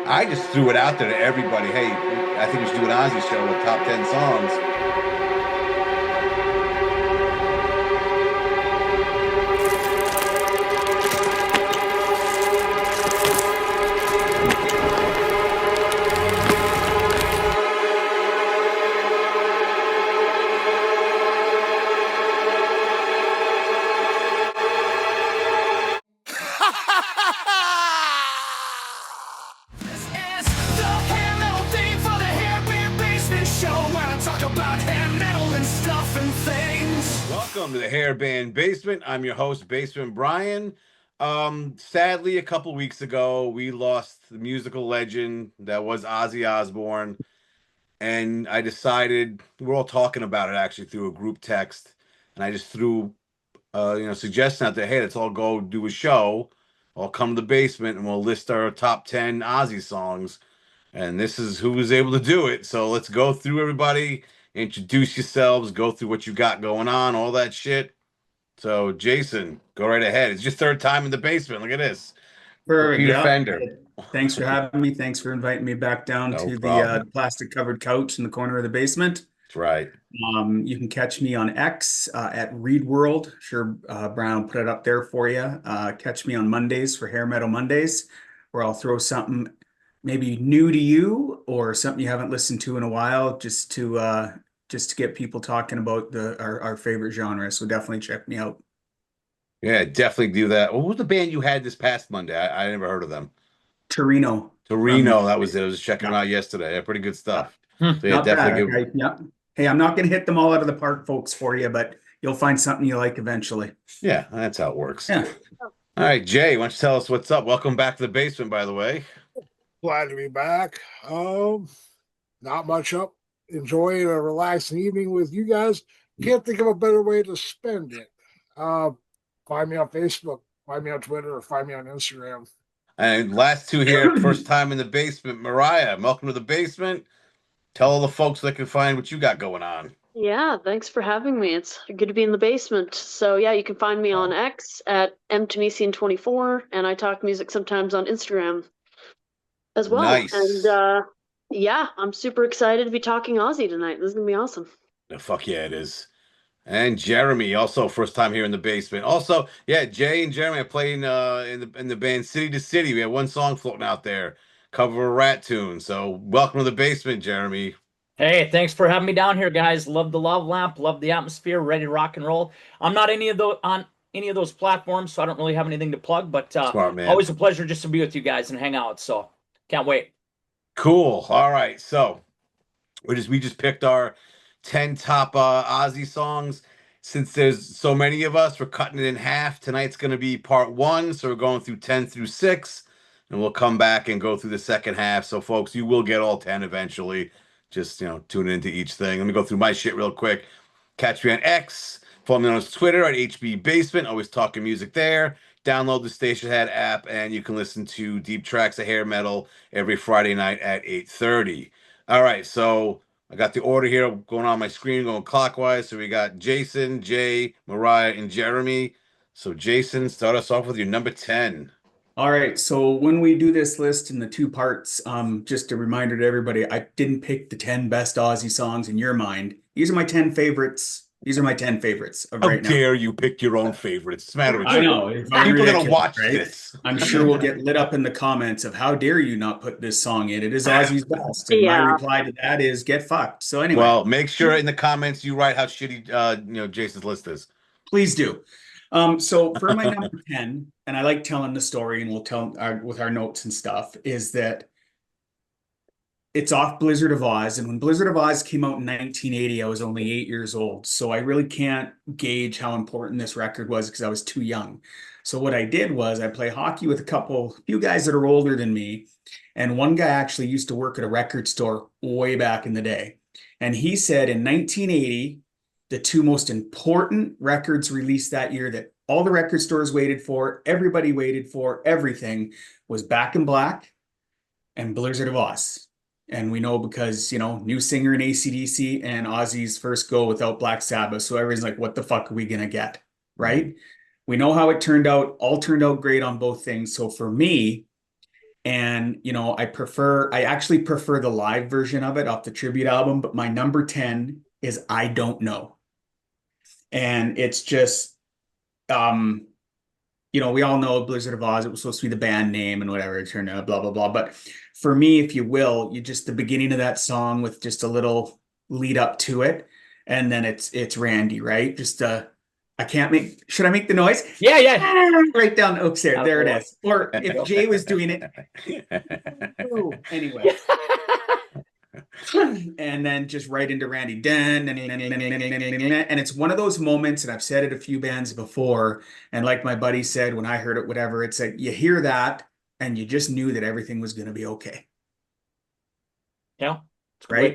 I just threw it out there to everybody. Hey, I think we should do an Ozzy show with top 10 songs. Welcome to the Hairband Basement. I'm your host, Basement Brian. Sadly, a couple weeks ago, we lost the musical legend that was Ozzy Osbourne. And I decided, we're all talking about it actually through a group text. And I just threw, suggestion out there, hey, let's all go do a show. I'll come to the basement and we'll list our top 10 Ozzy songs. And this is who was able to do it. So let's go through everybody, introduce yourselves, go through what you got going on, all that shit. So, Jason, go right ahead. It's your third time in the basement. Look at this. Perfect. Repeat Yeah. offender. Thanks for having me. Thanks for inviting me back down No to problem. the plastic covered couch in the corner of the basement. That's right. You can catch me on X at Read World. Sure, Brian will put it up there for you. Catch me on Mondays for Hair Metal Mondays, where I'll throw something maybe new to you or something you haven't listened to in a while, just to get people talking about our favorite genre. So definitely check me out. Yeah, definitely do that. What was the band you had this past Monday? I never heard of them. Torino from Torino, that was it. I was checking them yeah, out yesterday. Yeah, pretty good yeah. stuff. So yeah, Not bad. definitely give. Okay. Yeah. Hey, I'm not going to hit them all out of the park, folks, for you, but you'll find something you like eventually. Yeah, that's how it works. Yeah. All right, Jay, why don't you tell us what's up? Welcome back to the basement, by the way. Glad to be back. Not much up. Enjoying a relaxing evening with you guys. Can't think of a better way to spend it. Find me on Facebook, find me on Twitter, or find me on Instagram. And last two here, first time in the basement. Mariah, welcome to the basement. Tell all the folks they can find what you got going on. Yeah, thanks for having me. It's good to be in the basement. So yeah, you can find me on X at mtunisian24, and I talk music sometimes on Instagram as well. Nice. And yeah, I'm super excited to be talking Ozzy tonight. This is gonna be awesome. Oh, fuck yeah, it is. And Jeremy, also first time here in the basement. Also, yeah, Jay and Jeremy are playing in the band City to City. We have one song floating out there, cover a Rat tune. So welcome to the basement, Jeremy. Hey, thanks for having me down here, guys. Love the love lamp, love the atmosphere, ready to rock and roll. I'm not on any of those platforms, so I don't really have anything to plug, but Smart man. always a pleasure just to be with you guys and hang out. So can't wait. Cool. All right. So we just picked our 10 top Ozzy songs. Since there's so many of us, we're cutting it in half. Tonight's going to be part one, so we're going through 10 through 6, and we'll come back and go through the second half. So, folks, you will get all 10 eventually. Just, tune into each thing. Let me go through my shit real quick. Catch me on X. Follow me on Twitter at HB Basement. Always talking music there. Download the Stationhead app, and you can listen to deep tracks of hair metal every Friday night at 8:30. All right, so I got the order here going on my screen, going clockwise. So we got Jason, Jay, Mariah, and Jeremy. So Jason, start us off with your number 10. All right. So when we do this list in the two parts, just a reminder to everybody, I didn't pick the 10 best Ozzy songs in your mind. These are my 10 favorites. These are my 10 favorites of right now. How dare you pick your own favorites? What's the matter with you? I know. It's very People are going to ridiculous, watch right? this. I'm sure we'll get lit up in the comments of how dare you not put this song in. It is Ozzy's best. And my reply to that is get fucked. So anyway. Well, make sure in the comments you write how shitty Jason's list is. Please do. So for my number 10, and I like telling the story, and we'll tell with our notes and stuff, is that it's off Blizzard of Oz. And when Blizzard of Oz came out in 1980, I was only 8 years old. So I really can't gauge how important this record was because I was too young. So what I did was I play hockey with a few guys that are older than me. And one guy actually used to work at a record store way back in the day. And he said in 1980, the two most important records released that year that all the record stores waited for, everybody waited for, everything was Back in Black and Blizzard of Oz. And we know because, new singer in AC/DC and Ozzy's first go without Black Sabbath. So everyone's like, what the fuck are we going to get? Right? We know how it turned out. All turned out great on both things. So for me, And, you know, I actually prefer the live version of it off the tribute album, but my number 10 is I Don't Know. And it's just, you know, we all know Blizzard of Oz, it was supposed to be the band name and whatever, it turned out, blah, blah, blah. But for me, if you will, you just the beginning of that song with just a little lead up to it. And then it's Randy, right? Just should I make the noise? Yeah, yeah. Right down the oops there. There it Attaboy. is. Or if Jay was doing it. Oh, anyway. And then just right into Randy. And it's one of those moments, and I've said it a few bands before, and like my buddy said when I heard it, whatever, it's like you hear that and you just knew that everything was going to be okay. Yeah. Right?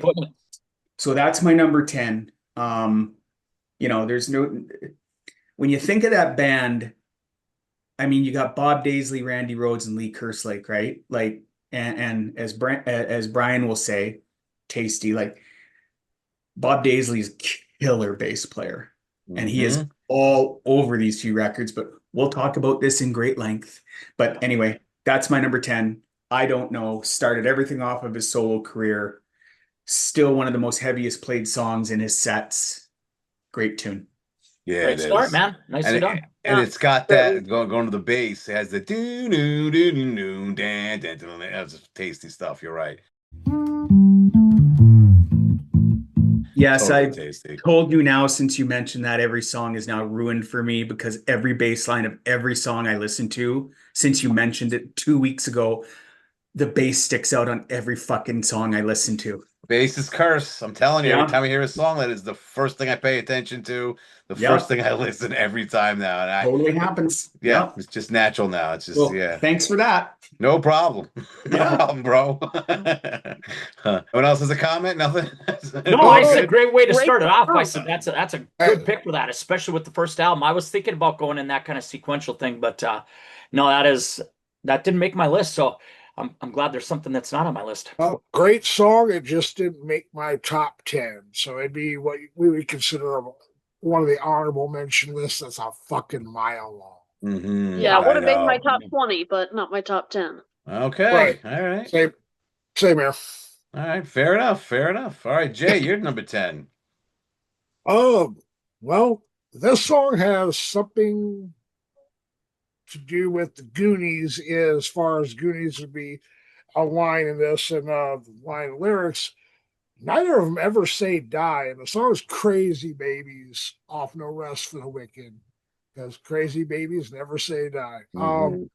So that's my number 10. You know, there's no when you think of that band, I mean, you got Bob Daisley, Randy Rhoads, and Lee Kerslake, right? Like, and as Brian will say, tasty. Like Bob Daisley's killer bass player, and he is all over these few records. But we'll talk about this in great length. But anyway, that's my number 10. I Don't Know. Started everything off of his solo career. Still one of the most heaviest played songs in his sets. Great tune. Yeah, Great start, man. Nicely done. And it's got that going to the bass. It has the do do do do do dan dan dan. That's tasty stuff. You're right. Yes, Totally I tasty. told you now since you mentioned that every song is now ruined for me because every bass line of every song I listen to since you mentioned it 2 weeks ago, the bass sticks out on every fucking song I listen to. Bass is curse. I'm telling you, Yeah. every time I hear a song, that is the first thing I pay attention to. The first thing I listen every time now. And Totally happens. Yeah, it's just natural now. It's just, Well, yeah. thanks for that. No problem. No Yeah. problem, bro. What else has a comment? Nothing? No, I said great way to Great start it off. I song. said that's a good pick for that, especially with the first album. I was thinking about going in that kind of sequential thing, but no, that didn't make my list. So I'm glad there's something that's not on my list. Great song. It just didn't make my top 10. So it'd be what we would consider one of the honorable mention lists that's a fucking mile long. Yeah, I would have made my know. top 20, but not my top 10. Okay. Right. All right. Same here. All right. Fair enough. Fair enough. All right, Jay, you're number 10. Well, this song has something to do with the Goonies as far as Goonies would be a line in this and the line lyrics. Neither of them ever say die. And the song is Crazy Babies off No Rest for the Wicked. Because Crazy Babies never say die. No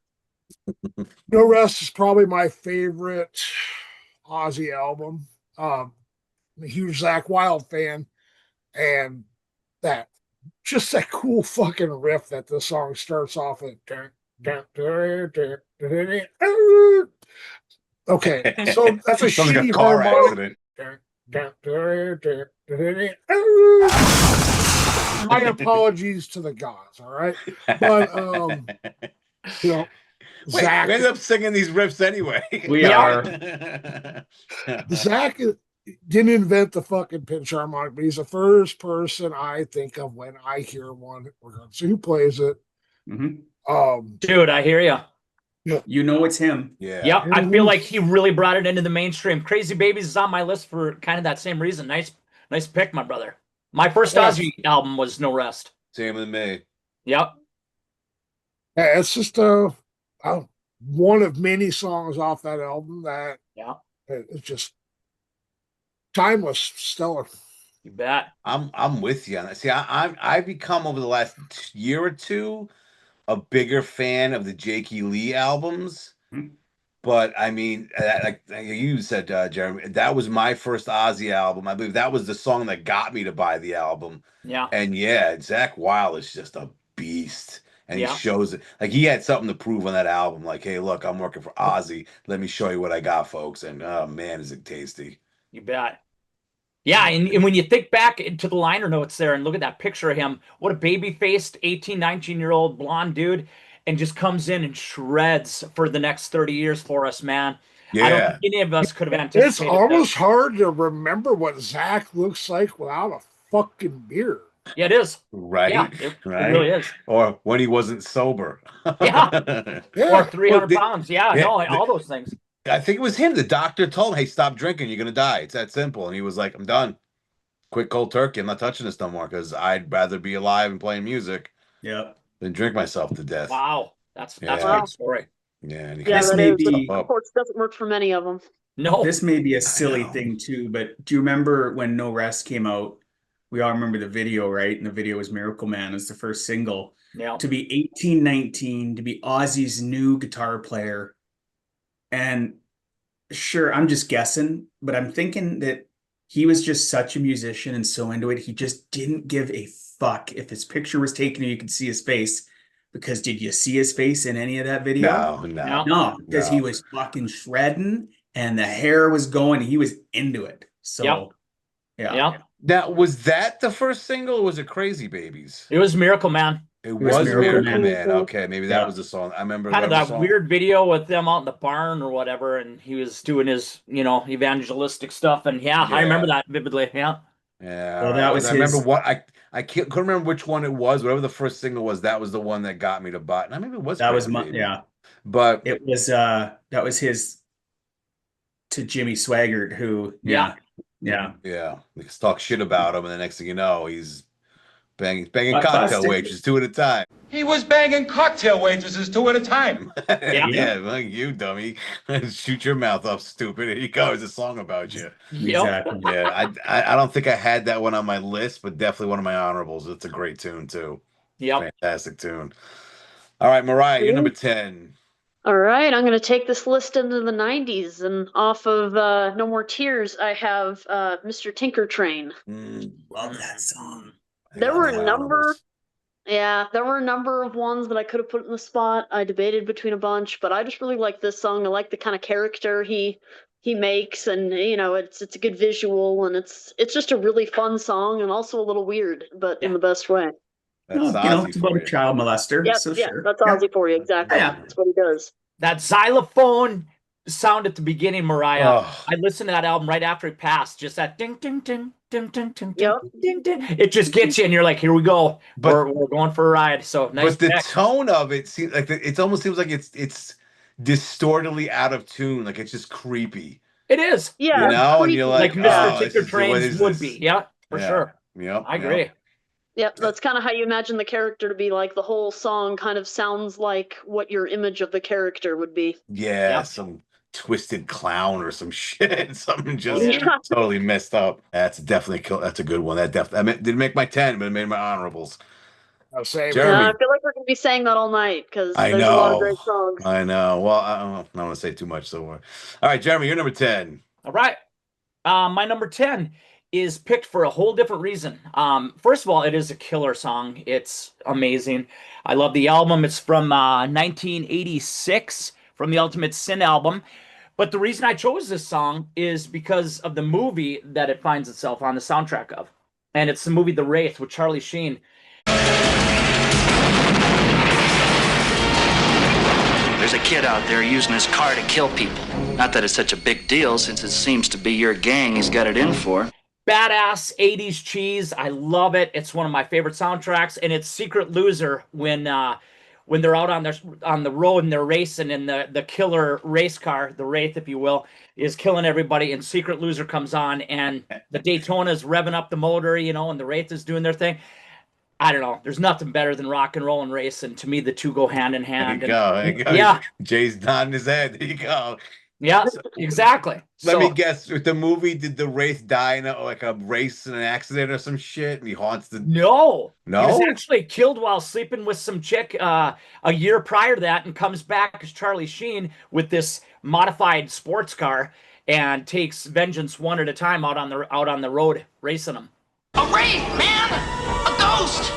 Rest is probably my favorite Ozzy album. I'm a huge Zakk Wylde fan. And just that cool fucking riff that the song starts off with. Okay, so that's a Sounds like shitty a car harmonic. accident. My apologies to the gods, all right? But you know, Wait, Zakk, we end up singing these riffs anyway. We are. Zakk didn't invent the fucking pinch harmonic, but he's the first person I think of when I hear one. So who plays it? Dude, I hear you. You know it's him. Yeah. Yep, I feel like he really brought it into the mainstream. Crazy Babies is on my list for kind of that same reason. Nice pick, my brother. My first Ozzy album was No Rest. Same with me. Yep. Yeah, it's just one of many songs off that album that it's just timeless, stellar. You bet. I'm with you on that. See, I've become over the last year or two a bigger fan of the Jakey Lee albums. But I mean, like you said, Jeremy, that was my first Ozzy album. I believe that was the song that got me to buy the album. Yeah. And yeah, Zakk Wylde is just a beast. And he shows it. Like he had something to prove on that album. Like, hey, look, I'm working for Ozzy. Let me show you what I got, folks. And oh man, is it tasty. You bet. Yeah, and when you think back to the liner notes there and look at that picture of him, what a baby-faced 18, 19-year-old blonde dude, and just comes in and shreds for the next 30 years for us, man. Yeah. I don't think any of us could have anticipated It's almost hard to remember what Zakk looks like without a fucking beard. Yeah, it is. right? Yeah, it Right? really is. Or when he wasn't sober. Yeah. Yeah. Or 300 the- pounds. Yeah, yeah, no, the- all those things. I think it was him. The doctor told him, "Hey, stop drinking. You're gonna die. It's that simple." And he was like, "I'm done. Quit cold turkey. I'm not touching this no more because I'd rather be alive and playing music Yep. than drink myself to death." Wow. That's a Yeah. great story. Yeah, and he Yeah, kind This of that may is. stuff be Of up. course, doesn't work for many of them. No. this may be a I silly know. thing too, but do you remember when No Rest came out? We all remember the video, right? And the video was Miracle Man as the first single. Yeah. To be 18, 19, to be Ozzy's new guitar player. And sure, I'm just guessing, but I'm thinking that he was just such a musician and so into it. He just didn't give a fuck if his picture was taken and you could see his face. Because did you see his face in any of that video? No. No, because he No. was fucking shredding and the hair was going. He was into it. So, yeah. Yeah. Now, was that the first single or was it Crazy Babies? It was Miracle Man. It was was Miracle Miracle Man. Man. Okay, maybe that Yeah. was the song. I remember Kind of whatever that song. weird video with them out in the barn or whatever, and he was doing his, evangelistic stuff. And I Yeah. remember that vividly. Yeah. Yeah, Well, all that right. was 'Cause I remember his- what couldn't remember which one it was. Whatever the first single was, that was the one that got me to buy it. Now maybe it was That was Crazy my, Baby. yeah. But It was, that was his to Jimmy Swaggart, who, yeah. yeah, let's talk shit about him, and the next thing you know, he's banging Butt cocktail busting. waitresses 2 at a time. He was banging cocktail waitresses 2 at a time. Yeah, like you dummy, shoot your mouth off, stupid. Here you go. It's a song about you. Yep. Exactly. Yeah, I don't think I had that one on my list, but definitely one of my honorables. It's a great tune too. Yep. Fantastic tune. All right, Mariah, you're number 10. All right, I'm going to take this list into the 90s, and off of No More Tears, I have Mr. Tinker Train. Love that song. There were a My number. honorables. Yeah, there were a number of ones that I could have put in the spot. I debated between a bunch, but I just really like this song. I like the kind of character he makes, and it's a good visual, and it's just a really fun song, and also a little weird, but in the best way. That's Well, Ozzy it's for about a you. child molester. Yep, So yeah, sure. that's Ozzy for you, exactly. Yeah. That's what he does. That xylophone sound at the beginning, Mariah. Oh. I listened to that album right after it passed. Just that ding, ding, ding, ding, ding, ding, Yep. ding, ding. It just gets you, and you're like, here we go. But- We're going for a ride. So nice. But the pick. tone of it seems like it almost seems like it's distortedly out of tune. Like it's just creepy. It is. Yeah, You know, and creepy. you're Like like, Mr. oh, Tinker this is- what Trains is would this? be. Yeah, for Yeah. sure. Yep. I agree. Yep, that's kind of how you imagine the character to be. Like the whole song kind of sounds like what your image of the character would be. Yeah, Yep. some twisted clown or some shit. Something just Yeah. totally messed up. That's definitely that's a good one. That definitely didn't make my 10, but it made my honorables. Same. Jeremy. I feel like we're going to be saying that all night because I there's a lot of know. great songs. I know. Well, I don't want to say too much. So, all right, Jeremy, you're number 10. All right. My number 10 is picked for a whole different reason. First of all, it is a killer song. It's amazing. I love the album. It's from 1986 from the Ultimate Sin album. But the reason I chose this song is because of the movie that it finds itself on the soundtrack of. And it's the movie The Wraith with Charlie Sheen. There's a kid out there using his car to kill people. Not that it's such a big deal, since it seems to be your gang he's got it in for. Badass 80s cheese. I love it. It's one of my favorite soundtracks, and it's Secret Loser when they're out on the road and they're racing, and the killer race car, the Wraith, if you will, is killing everybody, and Secret Loser comes on, and the Daytona is revving up the motor, and the Wraith is doing their thing. I don't know. There's nothing better than rock and roll and racing. To me, the two go hand in hand. There you go. Yeah. Jay's nodding his head. There you go. Yeah, exactly. Let me guess. With the movie, did the Wraith die in a race in an accident or some shit? And he haunts the. No. No? He was actually killed while sleeping with some chick a year prior to that, and comes back as Charlie Sheen with this modified sports car and takes vengeance one at a time out on the road racing them. A wraith, man! A ghost!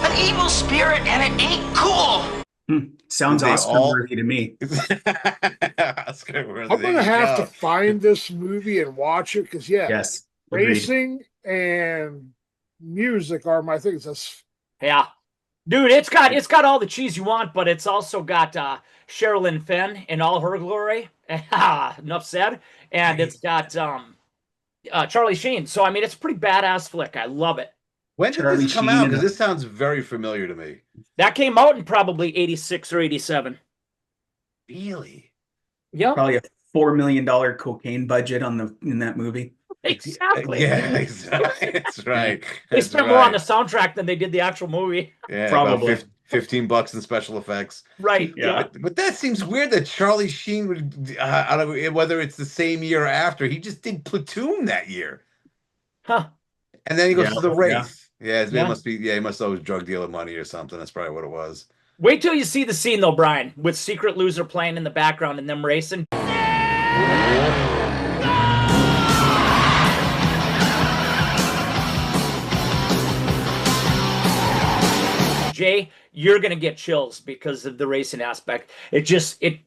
An evil spirit, and it ain't cool! Sounds Did they Oscar all- worthy to me. Oscar, I'm gonna have to find this movie and watch it because Yes. Agreed. racing and music are my things. That's Yeah. Dude, it's got all the cheese you want, but it's also got Sherilyn Fenn in all her glory. Enough said. And it's got Charlie Sheen. So I mean, it's a pretty badass flick. I love it. When did Charlie this come Sheen out? and Because this sounds very familiar to me. That came out in probably 86 or 87. Really? Yep, probably a $4 million cocaine budget in that movie. exactly. Yeah, exactly. That's right. They That's spent more on right. the soundtrack than they did the actual movie. Yeah, Probably. about $15 in special effects. Right. Yeah. But that seems weird that Charlie Sheen would, I don't know whether it's the same year or after. He just did Platoon that year. Huh. And then he goes Yeah, to the yeah. Wraith. Yeah, it Yeah. must be, he must owe his drug dealer money or something. That's probably what it was. Wait till you see the scene though, Brian, with Secret Loser playing in the background and them racing. Jay, you're gonna get chills because of the racing aspect. It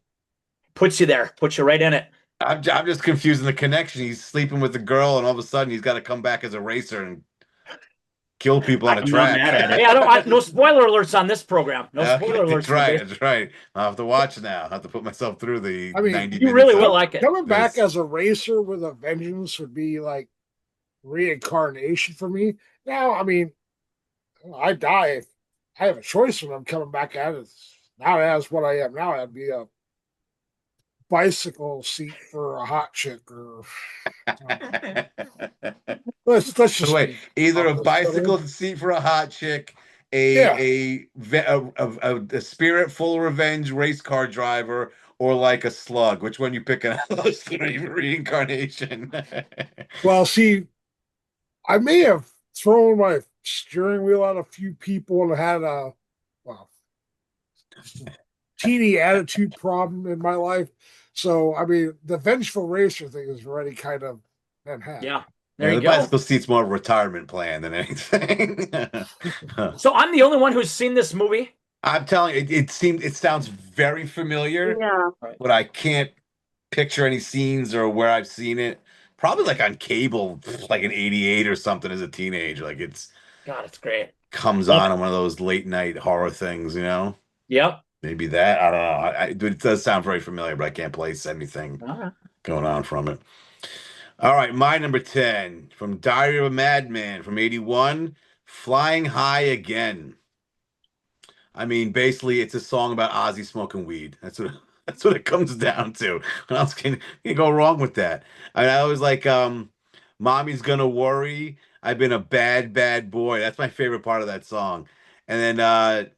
puts you there, puts you right in it. I'm just confusing the connection. He's sleeping with the girl, and all of a sudden he's got to come back as a racer and kill people on a I'm track. not mad at it. Hey, no spoiler alerts on this program. No spoiler alerts. That's right. That's right. I'll have to watch now. I'll have to put myself through the I mean, 90 You minutes really of will like it. Coming back this. as a racer with a vengeance would be like reincarnation for me. Now, I mean, I die if I have a choice when I'm coming back at it. Not as what I am now. I'd be a bicycle seat for a hot chick, or let's just So wait, either a bicycle seat for a hot chick, a spirit full of revenge race car driver, or like a slug. Which one you picking out of those three? Reincarnation. Well, see, I may have thrown my steering wheel at a few people and had a well, teeny attitude problem in my life. So, I mean, the vengeful racer thing is already kind of had. Yeah. There Yeah, you the go. bicycle seat's more of a retirement plan than anything. So I'm the only one who's seen this movie. I'm telling you, it sounds very familiar, Yeah. but I can't picture any scenes or where I've seen it. Probably like on cable, like in '88 or something as a teenager. Like God, it's great. comes Yep. on one of those late night horror things, you know? Yep. Maybe that. I don't know. It does sound very familiar, but I can't place anything All right. going on from it. All right, my number 10 from Diary of a Madman from '81, Flying High Again. I mean, basically, it's a song about Ozzy smoking weed. That's what it comes down to. What else can go wrong with that? I was like, "Mommy's gonna worry. I've been a bad, bad boy." That's my favorite part of that song. And then,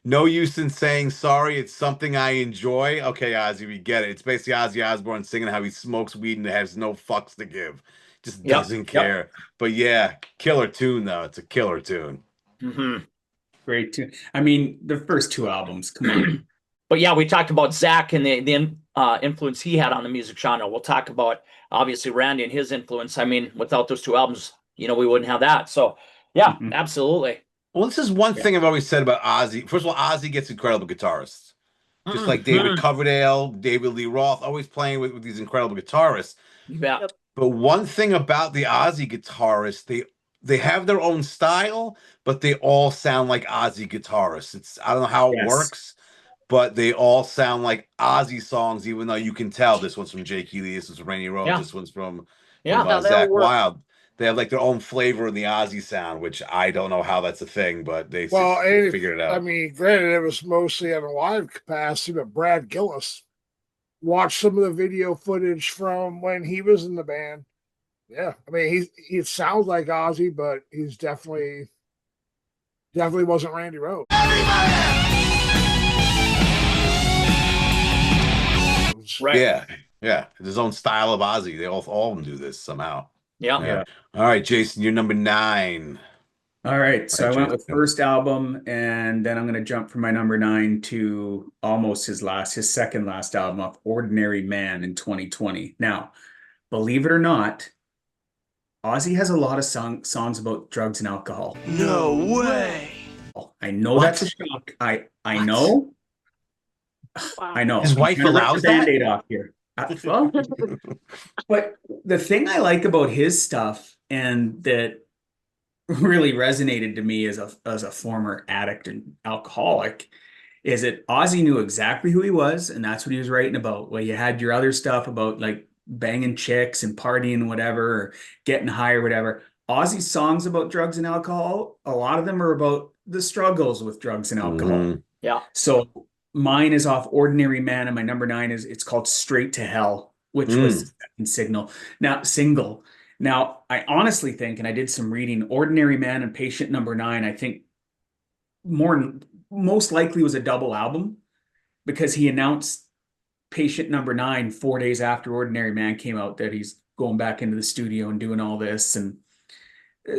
no use in saying sorry. It's something I enjoy. Okay, Ozzy, we get it. It's basically Ozzy Osbourne singing how he smokes weed and has no fucks to give, just Yep, doesn't yep. care. But yeah, killer tune though. It's a killer tune. Mm-hmm. Great tune. I mean, the first two albums, come on. But yeah, we talked about Zach and the influence he had on the music genre. We'll talk about obviously Randy and his influence. I mean, without those two albums, we wouldn't have that. So yeah, Mhm. absolutely. Well, this is one thing I've always said about Ozzy. First of all, Ozzy gets incredible guitarists. Just like David Coverdale, David Lee Roth, always playing with these incredible guitarists. Yeah. Yep. But one thing about the Ozzy guitarists, they have their own style, but they all sound like Ozzy guitarists. I don't know how it Yes. works, but they all sound like Ozzy songs, even though you can tell this one's from Jake Healy, this one's from Randy Rhoads, Yeah. this one's from Yeah. No, they all Zach work. Wilde. They have like their own flavor in the Ozzy sound, which I don't know how that's a thing, but they figured it out. I mean, granted, it was mostly at a live capacity, but Brad Gillis watched some of the video footage from when he was in the band. Yeah, I mean, he sounds like Ozzy, but he's definitely wasn't Randy Rhoads. Right. Yeah. His own style of Ozzy. They all of them do this somehow. Yeah. Yeah. All right, Jason, you're number 9. All right, so All right, I went with Jason. first album, and then I'm going to jump from my number 9 to almost his second last album of Ordinary Man in 2020. Now, believe it or not, Ozzy has a lot of songs about drugs and alcohol. No way. I know What? that's a shock. I What? know. Wow. I know. His I'm wife trying to rip allows the that? Band-Aid off here. Well, but the thing I like about his stuff, and that really resonated to me as a former addict and alcoholic, is that Ozzy knew exactly who he was, and that's what he was writing about. Well, you had your other stuff about like banging chicks and partying and whatever, or getting high or whatever. Ozzy's songs about drugs and alcohol, a lot of them are about the struggles with drugs and alcohol. Mhm. Yeah. So mine is off Ordinary Man, and my number 9 it's called Straight to Hell, which was the second single. Now, I honestly think, and I did some reading, Ordinary Man and Patient Number 9, I think most likely was a double album because he announced Patient Number 9 4 days after Ordinary Man came out that he's going back into the studio and doing all this, and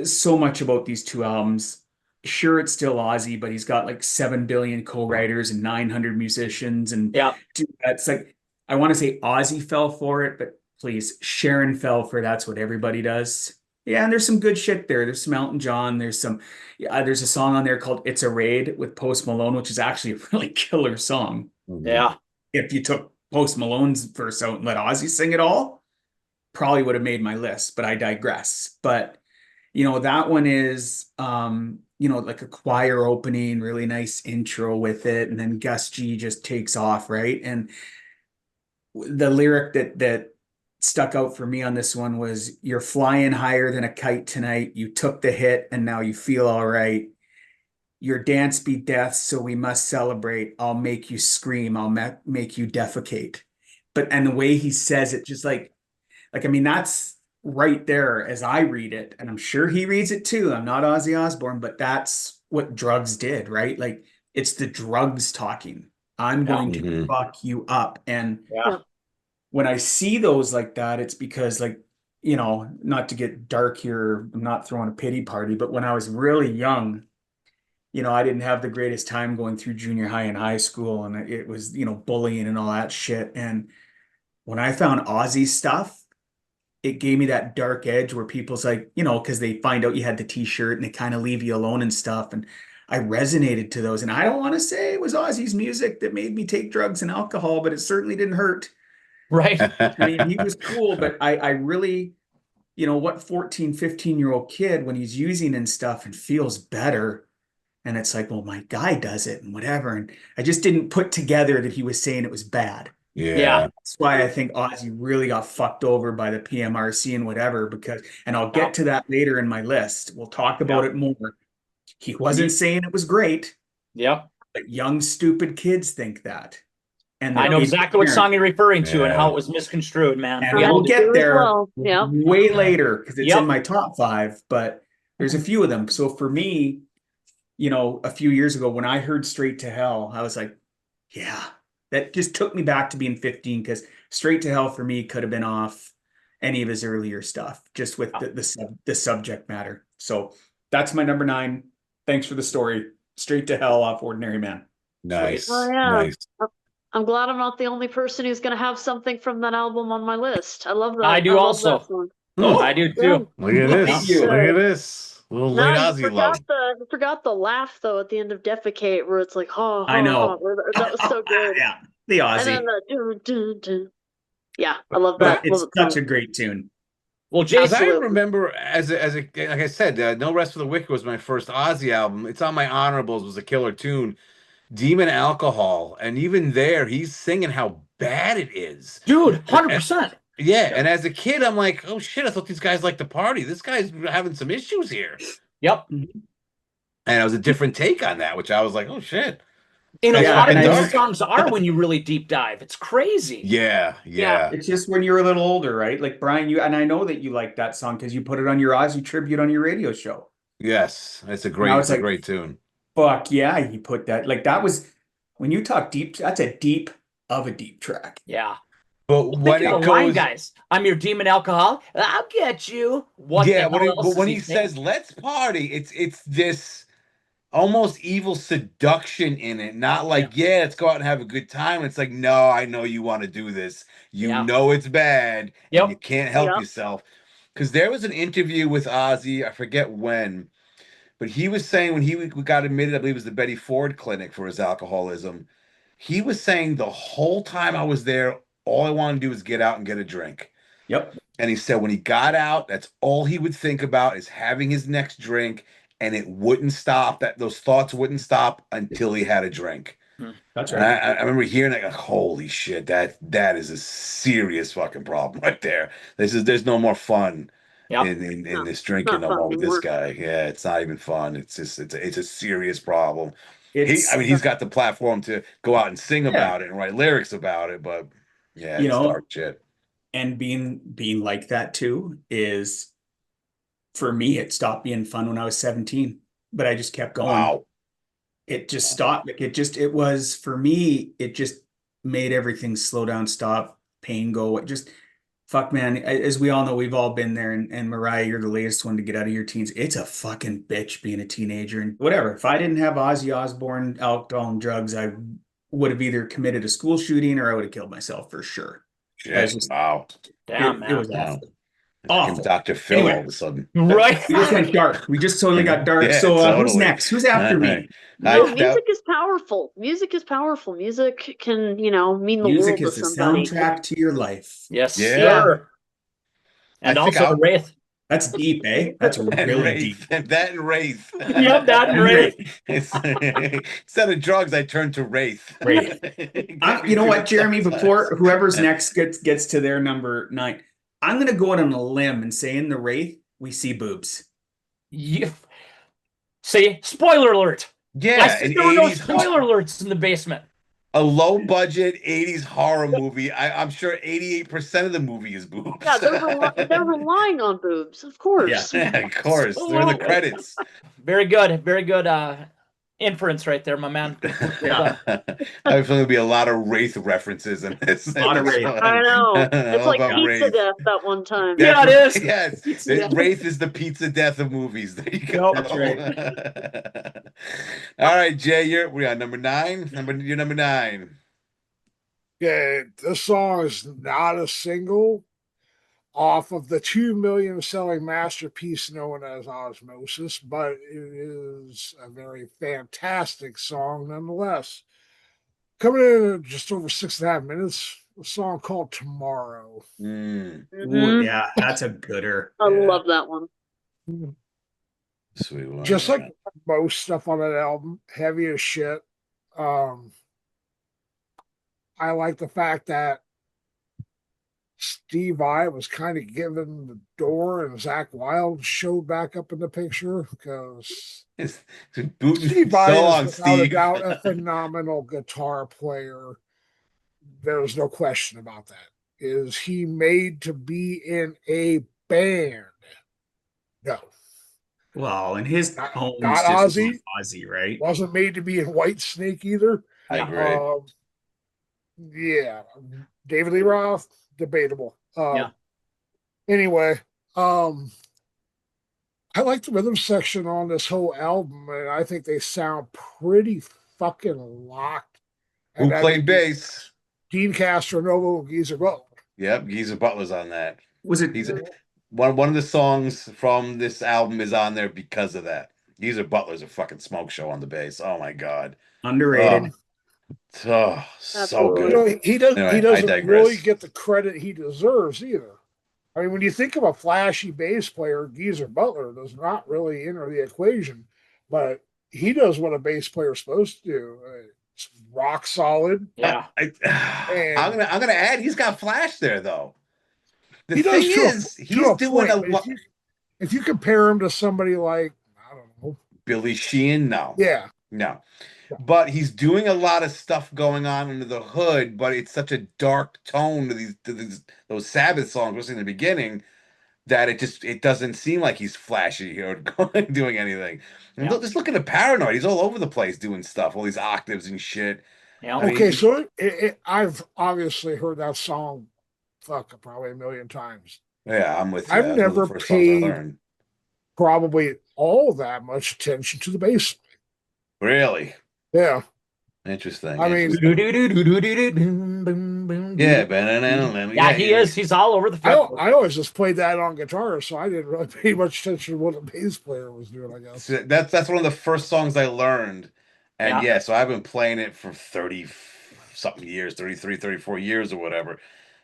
so much about these two albums. Sure, it's still Ozzy, but he's got like 7 billion co-writers and 900 musicians. And Yeah. dude, that's like, I want to say Ozzy fell for it, but please, Sharon fell for That's What Everybody Does. Yeah, and there's some good shit there. There's some Elton John. There's a song on there called It's a Raid with Post Malone, which is actually a really killer song. Yeah. If you took Post Malone's verse out and let Ozzy sing it all, probably would have made my list, but I digress. But that one is, like a choir opening, really nice intro with it. And then Gus G just takes off, right? And the lyric that stuck out for me on this one was, "You're flying higher than a kite tonight. You took the hit and now you feel all right. Your dance be death, so we must celebrate. I'll make you scream. I'll make you defecate." And the way he says it, just I mean, that's right there as I read it, and I'm sure he reads it too. I'm not Ozzy Osbourne, but that's what drugs did, right? Like, it's the drugs talking. I'm going to fuck you up. And when I see those like that, it's because, like, not to get dark here, I'm not throwing a pity party, but when I was really young, I didn't have the greatest time going through junior high and high school, and it was, bullying and all that shit. And when I found Ozzy stuff, it gave me that dark edge where people's like, because they find out you had the t-shirt and they kind of leave you alone and stuff. And I resonated to those. And I don't want to say it was Ozzy's music that made me take drugs and alcohol, but it certainly didn't hurt. Right. I mean, he was cool, but I really, what 14, 15-year-old kid, when he's using and stuff and feels better, and it's like, well, my guy does it and whatever. And I just didn't put together that he was saying it was bad. Yeah. That's why I think Ozzy really got fucked over by the PMRC and whatever, and I'll get to that later in my list. We'll talk about it more. He wasn't saying it was great. Yep. But young, stupid kids think that. And I know exactly what song you're referring to and how it was misconstrued, man. And we'll get there way later because it's in my top 5, but there's a few of them. So for me, a few years ago when I heard Straight to Hell, I was like, yeah, that just took me back to being 15, because Straight to Hell for me could have been off any of his earlier stuff, just with the subject matter. So that's my number 9. Thanks for the story. Straight to Hell off Ordinary Man. Nice. Oh, yeah. Nice. I'm glad I'm not the only person who's going to have something from that album on my list. I love that. I do also. Oh, I do too. Look at this. Look at this. Little late Ozzy love. I forgot the laugh though at the end of Defecate, where it's like, oh, I know. That was so good. Yeah, the Ozzy. And then the dun, dun, dun. Yeah, I love that. It's such a great tune. Well, As I Jason, remember, like I said, No Rest for the Wicked was my first Ozzy album. It's on my honorables. Was a killer tune. Demon Alcohol, and even there, he's singing how bad it is, dude. 100%. Yeah, and as a kid, I'm like, oh shit, I thought these guys liked to party. This guy's having some issues here. Yep. And it was a different take on that, which I was like, oh shit. And a lot of these songs are when you really deep dive. It's crazy. Yeah. It's just when you're a little older, right? Like Brian, and I know that you like that song because you put it on your Ozzy tribute on your radio show. Yes, it's a great tune. Fuck yeah, he put that. Like, that was, when you talk deep, that's a deep track. Yeah. But when it goes, guys, I'm your demon alcohol. I'll get you. When he says let's party, it's this almost evil seduction in it. Not like, let's go out and have a good time. It's like, no, I know you want to do this. You know it's bad. And you can't help yourself. Because there was an interview with Ozzy, I forget when, but he was saying when he got admitted, I believe it was the Betty Ford Clinic for his alcoholism, he was saying the whole time I was there, all I wanted to do was get out and get a drink. Yep. And he said when he got out, that's all he would think about is having his next drink, and it wouldn't stop. Those thoughts wouldn't stop until he had a drink. That's right. right. I remember hearing that, like, holy shit, that is a serious fucking problem right there. There's no more fun Yeah. in this not drinking no fun more with this anymore. guy. Yeah, it's not even fun. It's just it's a serious problem. It's I mean, he's got the platform to go out and sing yeah, about it and write lyrics about it, but yeah, you it's know, dark shit. and being like that too is for me, it stopped being fun when I was 17, but I just kept going. Wow. It just stopped. Like it was for me, it just made everything slow down, stop, pain go. It just, fuck, man. As we all know, we've all been there. And Mariah, you're the latest one to get out of your teens. It's a fucking bitch being a teenager. And whatever. If I didn't have Ozzy Osbourne, alcohol, and drugs, I would have either committed a school shooting or I would have killed myself for sure. I was Shit. just, Wow. Damn, it was man. Wow. awful. Fucking Awful. Dr. Phil all Anyway, of a sudden. Right. we just went dark. We just totally got dark. Yeah, So who's totally. next? Who's after All me? right. No, I, music is powerful. Music is powerful. Music can, mean the Music world to is the somebody. soundtrack to your life. Yes, Yeah. sir. I And think also I'll- Wraith. That's deep, eh? That's and really deep. Wraith. And that and Wraith. Yep, that and Wraith. Instead of drugs, I turned to Wraith. Wraith. Get me You know through what, the Jeremy? tough Before times. whoever's next gets to their number 9, I'm gonna go out on a limb and say in the Wraith we see boobs. You, see, spoiler alert. I Yeah, said an there were no 80s spoiler alerts in the basement. a low budget 80s horror movie. I'm sure 88% of the movie is boobs. Yeah, they're relying on boobs, of course. Yeah, of course. They're in the credits. Very good. Very good inference right there, my man. Yeah. I have going to be a lot of Wraith references in this. A lot of Wraith. I know. It's All like about Pizza Wraith. Death that one time. Yeah, it is. Yes. Pizza Death. Wraith is the pizza death of movies. There you go. That's right. All right, Jay, we on number 9. You're number 9. Yeah, this song is not a single off of the 2 million selling masterpiece known as Osmosis, but it is a very fantastic song nonetheless. Coming in at just over 6.5 minutes, a song called Tomorrow. Mm, Ooh, yeah, that's a gooder. I Yeah. love that one. sweet one. Just like most stuff on that album, heavy as shit. I like the fact that Steve Vai was kind of given the door and Zach Wilde showed back up in the picture because It's booting Steve so Vai long, is without a Steve. doubt a phenomenal guitar player. There's no question about that. Is he made to be in a band? No. Well, and his Not home's Ozzy. just Ozzy, right? Wasn't made to be in White Snake either. I agree. Yeah. David Lee Roth, debatable. Yeah. Anyway, I like the rhythm section on this whole album, and I think they sound pretty fucking locked. Who And I played mean, bass? Dean Castronovo and Geezer Butler. Yep, Geezer Butler's on that. Was it? He's one of the songs from this album is on there because of that. Geezer Butler's a fucking smoke show on the bass. Oh my god. Underrated. Oh, so Absolutely. You good. know, he doesn't. Anyway, he I doesn't digress. really get the credit he deserves either. I mean, when you think of a flashy bass player, Geezer Butler does not really enter the equation, but he does what a bass player is supposed to do. It's rock solid. Yeah. I'm gonna add. He's got flash there though. The He does thing to a- is, to he's doing point, a but lot. if you compare him to somebody like, I don't know, Billy Sheehan, no. yeah, No. But he's doing a lot of stuff going on under the hood, but it's such a dark tone to those Sabbath songs, especially in the beginning, that it doesn't seem like he's flashy or doing anything. And Yeah. just look at the Paranoid. He's all over the place doing stuff, all these octaves and shit. Yeah. I mean, okay. So I've obviously heard that song, probably a million times. Yeah, I'm with you. I've That's one of the never first songs I paid- learned. Probably all that much attention to the bass. Really? Yeah, Interesting. I mean, yeah, Yeah, he is. He's all over the fretboard. I always just played that on guitar, so I didn't really pay much attention to what the bass player was doing, I guess. So that's one of the first songs I learned. And Yeah. so I've been playing it for 30 something years, 33, 34 years or whatever.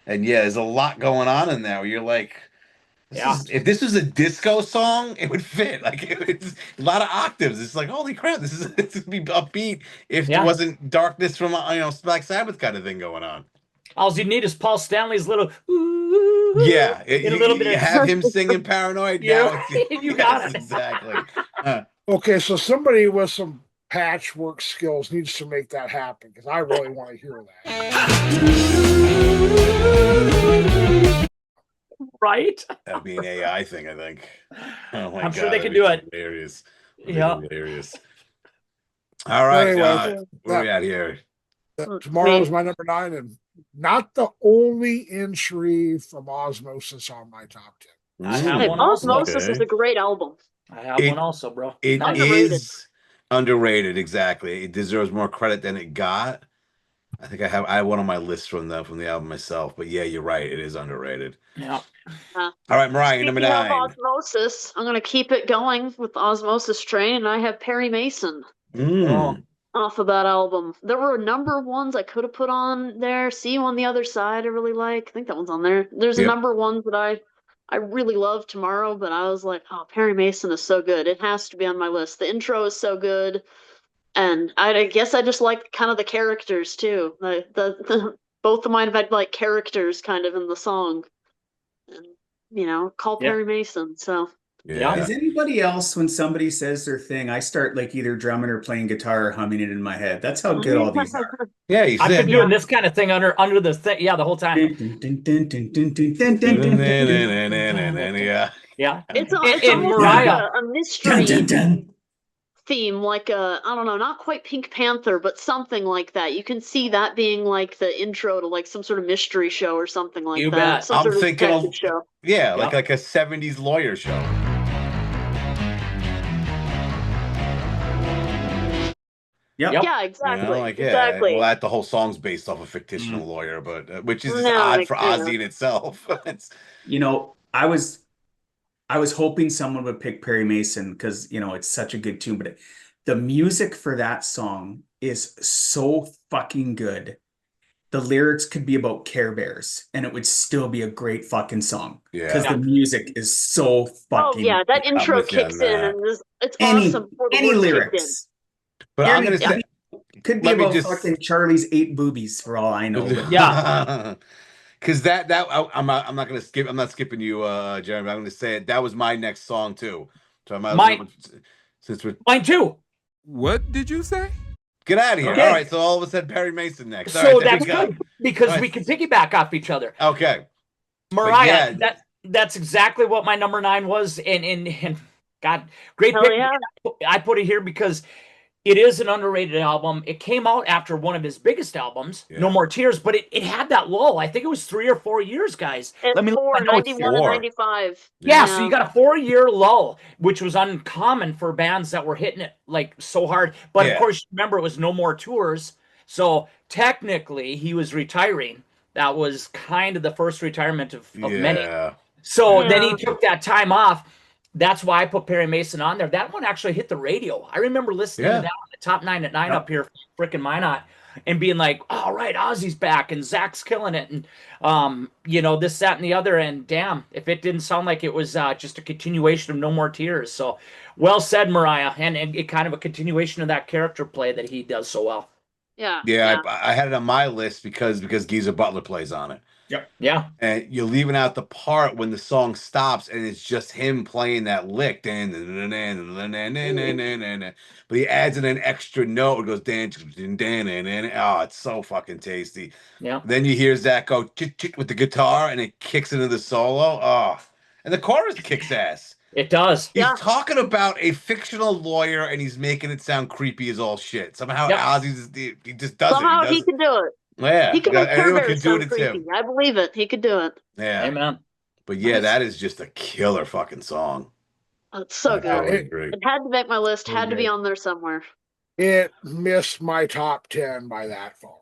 And yeah, there's a lot going on in there where you're like, if this was a disco song, it would fit. Like it's a lot of octaves. It's like, holy crap, this would be upbeat if there wasn't darkness from Black Sabbath kind of thing going on. All you need is Paul Stanley's little ooh. Yeah, in a little bit you of have him singing Paranoid. Yeah, Now it's you got yes, it. exactly. Okay, so somebody with some patchwork skills needs to make that happen because I really want to hear that. Right? That'd be an AI thing, I think. Oh my I'm god, sure they that'd can be do it. hilarious. That'd Yeah. be hilarious. All right, Anyway, where we at here? tomorrow's my number 9, and not the only entry from Osmosis on my top 10. I have Hey, one also. Osmosis is a great album. I have one also, bro. It Nice. Underrated. is underrated, exactly. It deserves more credit than it got. I think I have one on my list from the album myself, but yeah, you're right. It is underrated. Yeah. All right, Mariah, number Speaking of 9. Osmosis, I'm gonna keep it going with the Osmosis train, and I have Perry Mason Oh. off of that album. There were a number of ones I could have put on there. See You on the Other Side, I really like. I think that one's on there. There's a Yep. number of ones that I really love Tomorrow, but I was like, oh, Perry Mason is so good. It has to be on my list. The intro is so good. And I guess I just like kind of the characters too. Both of mine have had like characters kind of in the song. And call Yeah. Perry Mason. So Yeah. Is anybody else, when somebody says their thing, I start like either drumming or playing guitar or humming it in my head. That's how good all these are. Yeah, he's I've been in. doing this kind of thing under the thing, yeah, the whole time. Yeah. Yeah. it's And almost Mariah. like a mystery theme, like I don't know, not quite Pink Panther, but something like that. You can see that being like the intro to like some sort of mystery show or something like You that. bet. Some I'm sort of thinking detective of show. yeah, Yep. like a 70s lawyer show. Yep. Yeah, exactly. Like exactly. well, that the whole song's based off a fictional lawyer, but which is No, odd like, for Ozzy in itself. It's I was hoping someone would pick Perry Mason because it's such a good tune, but the music for that song is so fucking good. The lyrics could be about Care Bears and it would still be a great fucking song because Yeah. the music is so oh fucking yeah, that I'm intro with you on kicks in, that. and it's awesome before the any words kicked in. lyrics. But I'm gonna say Could be let me about just- fucking Charlie's 8 boobies for all I know. But Yeah. Because I'm not gonna skip. I'm not skipping you, Jeremy. I'm gonna say it. That was my next song too. So I might as well- since we're Mine too. What did you say? get out of here. Okay. All right. So all of a sudden Perry Mason next. All So right, there that's we go. good because All we right. can piggyback off each other. Okay. Mariah, yeah. that's exactly what my number 9 was, and God, great Hell pick. yeah. I put it here because it is an underrated album. It came out after one of his biggest albums, Yeah. No More Tears, but it had that lull. I think it was 3 or 4 years, guys. It's Let me look at my notes 91 here. and Four. 95. Yeah, so you got a 4-year lull, which was uncommon for bands that were hitting it like so hard. But Yeah. of course, remember it was no more tours. So technically he was retiring. That was kind of the first retirement of many. Yeah. So then he Yeah. took that time off. That's why I put Perry Mason on there. That one actually hit the radio. I remember listening Yeah. to that on the top 9 at 9 up here, frickin' Minot, and being like, all right, Ozzy's back and Zach's killing it. And, this, that, and the other. And damn, if it didn't sound like it was just a continuation of No More Tears. So well said, Mariah. And it kind of a continuation of that character play that he does so well. Yeah. Yeah. I had it on my list because Geezer Butler plays on it. Yeah. And you're leaving out the part when the song stops and it's just him playing that lick. But he adds in an extra note. It goes oh, it's so fucking tasty. Yeah. Then you hear Zach go with the guitar and it kicks into the solo. Oh, and the chorus kicks ass. It does. He's Yeah. talking about a fictional lawyer and he's making it sound creepy as all shit. Somehow Yep. he just does Somehow it. he can do it. Yeah, He can make Care anyone Bears can do sound it creepy. too. I believe it. He could do it. Yeah, Amen. but yeah, Nice. that is just a killer fucking song. Oh, it's so I good. totally it- agree. It had to make my list. Had to be Okay. on there somewhere. It missed my top 10 by that far.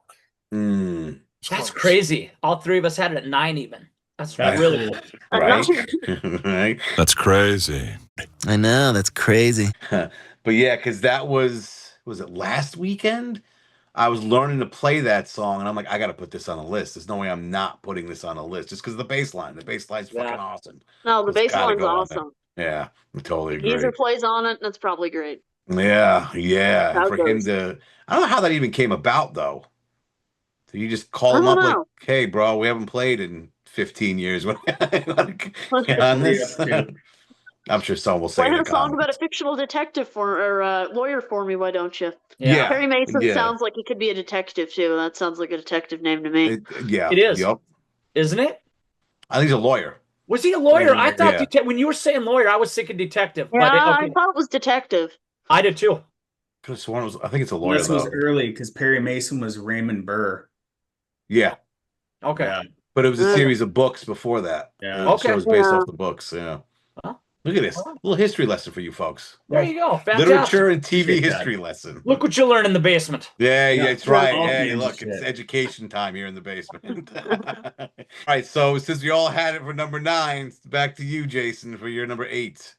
Mm, It's That's close. crazy. All 3 of us had it at 9 even. That's Right. really cool. right, right. That's crazy. I know, that's crazy. But yeah, because that was it last weekend? I was learning to play that song, and I'm like, I got to put this on a list. There's no way I'm not putting this on a list just because of the bass line. The bass line's fucking awesome. No, the It's bass gotta line's go on there. awesome. Yeah, I totally agree. Geezer plays on it, and it's probably great. Yeah. How For him goes. to, I don't know how that even came about though. So you just call I him don't up like, know. "Hey, bro, we haven't played in 15 years. What Let's get on What are you this?" up to? I'm sure someone will say play in the a song about a comments. fictional detective or lawyer for me. Why don't you? Yeah, Perry Mason Yeah. sounds like he could be a detective too. That sounds like a detective name to me. Yeah. it is, Yep. isn't it? I think he's a lawyer. Was he a lawyer? I Lawyer. thought Yeah. when you were saying lawyer, I was thinking detective. Yeah, But I okay, thought it was detective. I did too. Could have sworn it was. I think it's a lawyer Unless it was though. early, because Perry Mason was Raymond Burr. Yeah, Okay. Yeah. but it was a Okay. series of books before that. Yeah. The Okay. show was based Yeah. off the books. Yeah. Well, Look at this well, little history lesson for you folks. there you go. Fantastic. Literature and TV Shit, Dad. history lesson. Look what you learn in the basement. Yeah, Yeah, that's right. all Hey, kinds of look, it's shit. education time here in the basement. All right, so since we all had it for number 9, back to you, Jason, for your number 8.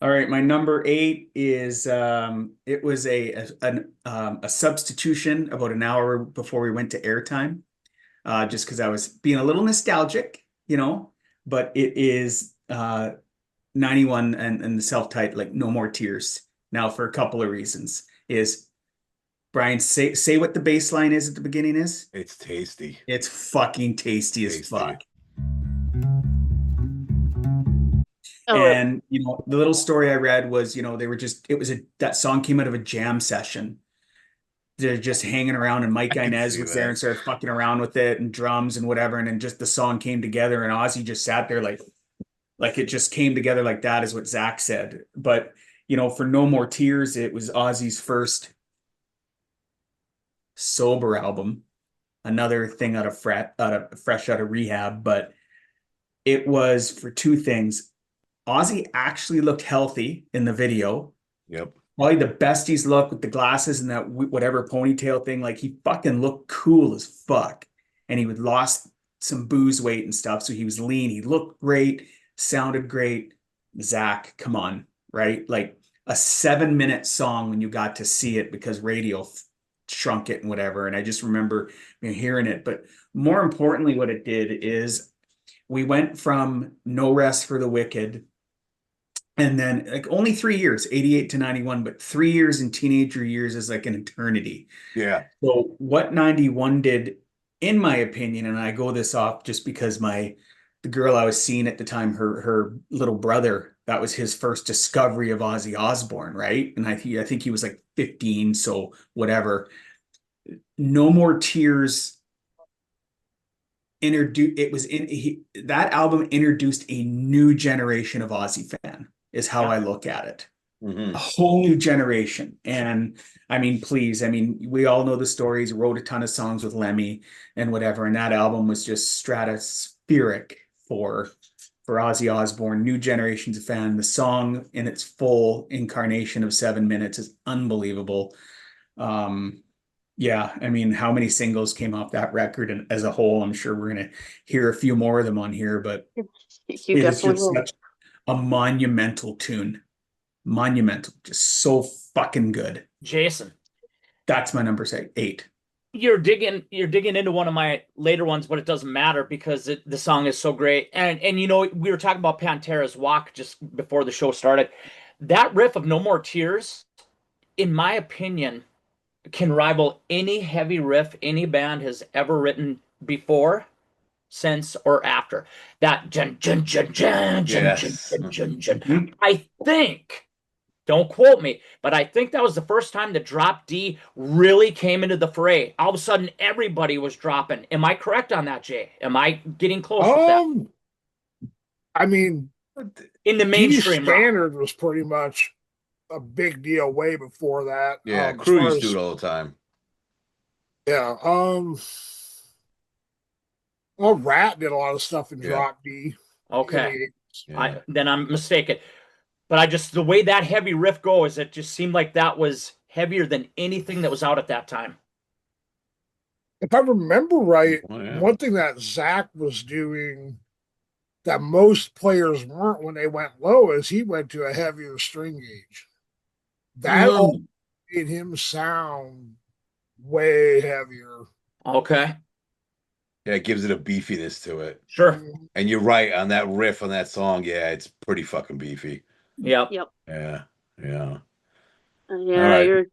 All right, my number 8 is it was a substitution about an hour before we went to airtime, just because I was being a little nostalgic, but it is 91 and the self-titled, like No More Tears. Now, for a couple of reasons. Is Brian, say what the bass line is at the beginning is? It's tasty. It's fucking tasty as fuck. And the little story I read was, they were that song came out of a jam session. They're just hanging around, and Mike Inez was there and started fucking around with it and drums and whatever, and then just the song came together, and Ozzy just sat there like it just came together like that, is what Zach said. But for No More Tears, it was Ozzy's first sober album, another thing fresh out of rehab, but it was for two things. Ozzy actually looked healthy in the video. Yep. Probably the best he's looked with the glasses and that whatever ponytail thing. Like, he fucking looked cool as fuck. And he had lost some booze weight and stuff. So he was lean. He looked great, sounded great. Zach, come on, right? Like a 7-minute song when you got to see it because radio shrunk it and whatever. And I just remember hearing it. But more importantly, what it did is we went from No Rest for the Wicked, and then like only 3 years, 88 to 91, but 3 years in teenager years is like an eternity. Yeah. So what 91 did, in my opinion, and I go this off just because the girl I was seeing at the time, her little brother, that was his first discovery of Ozzy Osbourne, right? And I think he was like 15, so whatever. No More Tears that album introduced a new generation of Ozzy fan, is how I look at it. Mm-hmm. A whole new generation. And I mean, please, we all know the stories, wrote a ton of songs with Lemmy and whatever, and that album was just stratospheric for Ozzy Osbourne. New generations of fan. The song in its full incarnation of 7 minutes is unbelievable. Yeah, how many singles came off that record, and as a whole, I'm sure we're going to hear a few more of them on here, but You it is definitely just will. such a monumental tune. Monumental, just so fucking good. Jason, that's my number 8. You're digging into one of my later ones, but it doesn't matter because the song is so great. And we were talking about Pantera's Walk just before the show started. That riff of No More Tears, in my opinion, can rival any heavy riff any band has ever written before, since, or after. That jun jun jun jun jun Yes. jun jun jun jun. I think, don't quote me, but I think that was the first time the drop D really came into the fray. All of a sudden, everybody was dropping. Am I correct on that, Jay? Am I getting close with that? In the mainstream standard was pretty much a big deal way before that. Yeah, Crew used to do it all the time. Yeah. Well, Rat did a lot of stuff in drop D. Okay. Then I'm mistaken. But the way that heavy riff goes, it just seemed like that was heavier than anything that was out at that time. If I remember right, one thing that Zach was doing that most players weren't when they went low is he went to a heavier string gauge. That made him sound way heavier. Okay. Yeah, it gives it a beefiness to it. Sure. And you're right on that riff on that song. Yeah, it's pretty fucking beefy. Yep. Yeah. Yeah, All right. you're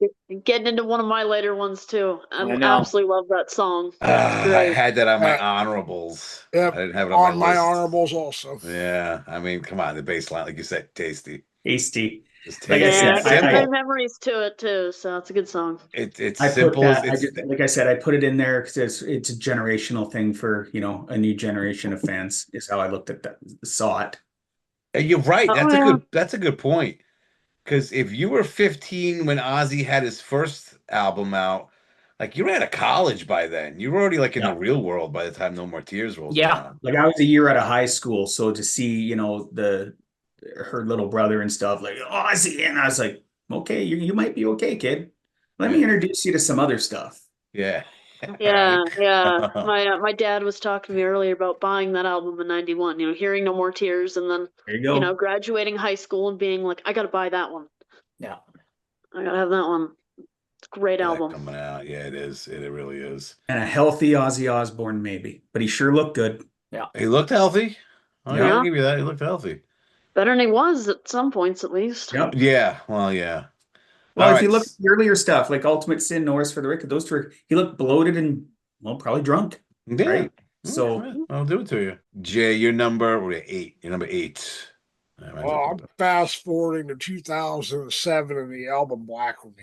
getting into one of my later ones too. I I know. absolutely love that song. It's I great. had that on my Uh, honorables. Yep, I didn't have it on my on my list. honorables also. Yeah, I mean, come on, the bass line, like you said, tasty. Tasty. It's Like I tasty. Yeah, said, It's got simple. great memories to it too, so it's a good song. It's I put simple as that. I it's. just, like I said, I put it in there because it's a generational thing for a new generation of fans. Is how I looked at that, saw it. You're right. Oh yeah. That's a good point. Because if you were 15 when Ozzy had his first album out, like you were out of college by then. You were already like in the Yeah. real world by the time No More Tears rolls Yeah. around. Like I was a year out of high school, so to see her little brother and stuff like Ozzy, and I was like, okay, you might be okay, kid. Let me Yeah. introduce you to some other stuff. Yeah. Yeah, Right. yeah. My dad was talking to me earlier about buying that album in '91. Hearing No More Tears, and then There you go. graduating high school and being like, I gotta buy that one. Yeah. I gotta have that one. It's a great That album. coming out. Yeah, it is. It really is. And a healthy Ozzy Osbourne, maybe, but he sure looked good. Yeah. He looked healthy. Oh, yeah, Yeah. I'll give you that. He looked healthy. Better than he was at some points, at least. Yep. Yeah. Well, yeah. Well, All if you right. look at the earlier stuff, like Ultimate Sin, Norris for the Record, those two, he looked bloated and probably drunk, Yeah. right? Yeah, So I'll do it to you. Jay, you're number 8. You're number 8. Well, I'm fast forwarding to 2007 and the album Black Rain.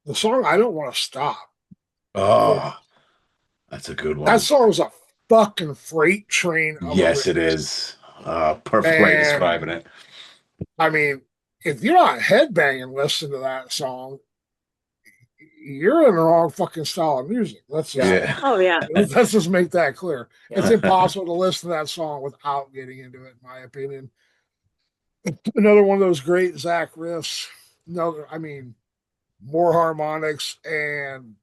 The song I Don't Want to Stop. Oh, that's a good one. That song is a fucking freight train of Yes, a it is. Perfect way of describing it. I mean, if you're not headbanging listening to that song, you're in the wrong fucking style of music. Yeah. Oh yeah. Let's just make that clear. Yeah. It's impossible to listen to that song without getting into it, in my opinion. Another one of those great Zach riffs. No, I mean, more harmonics and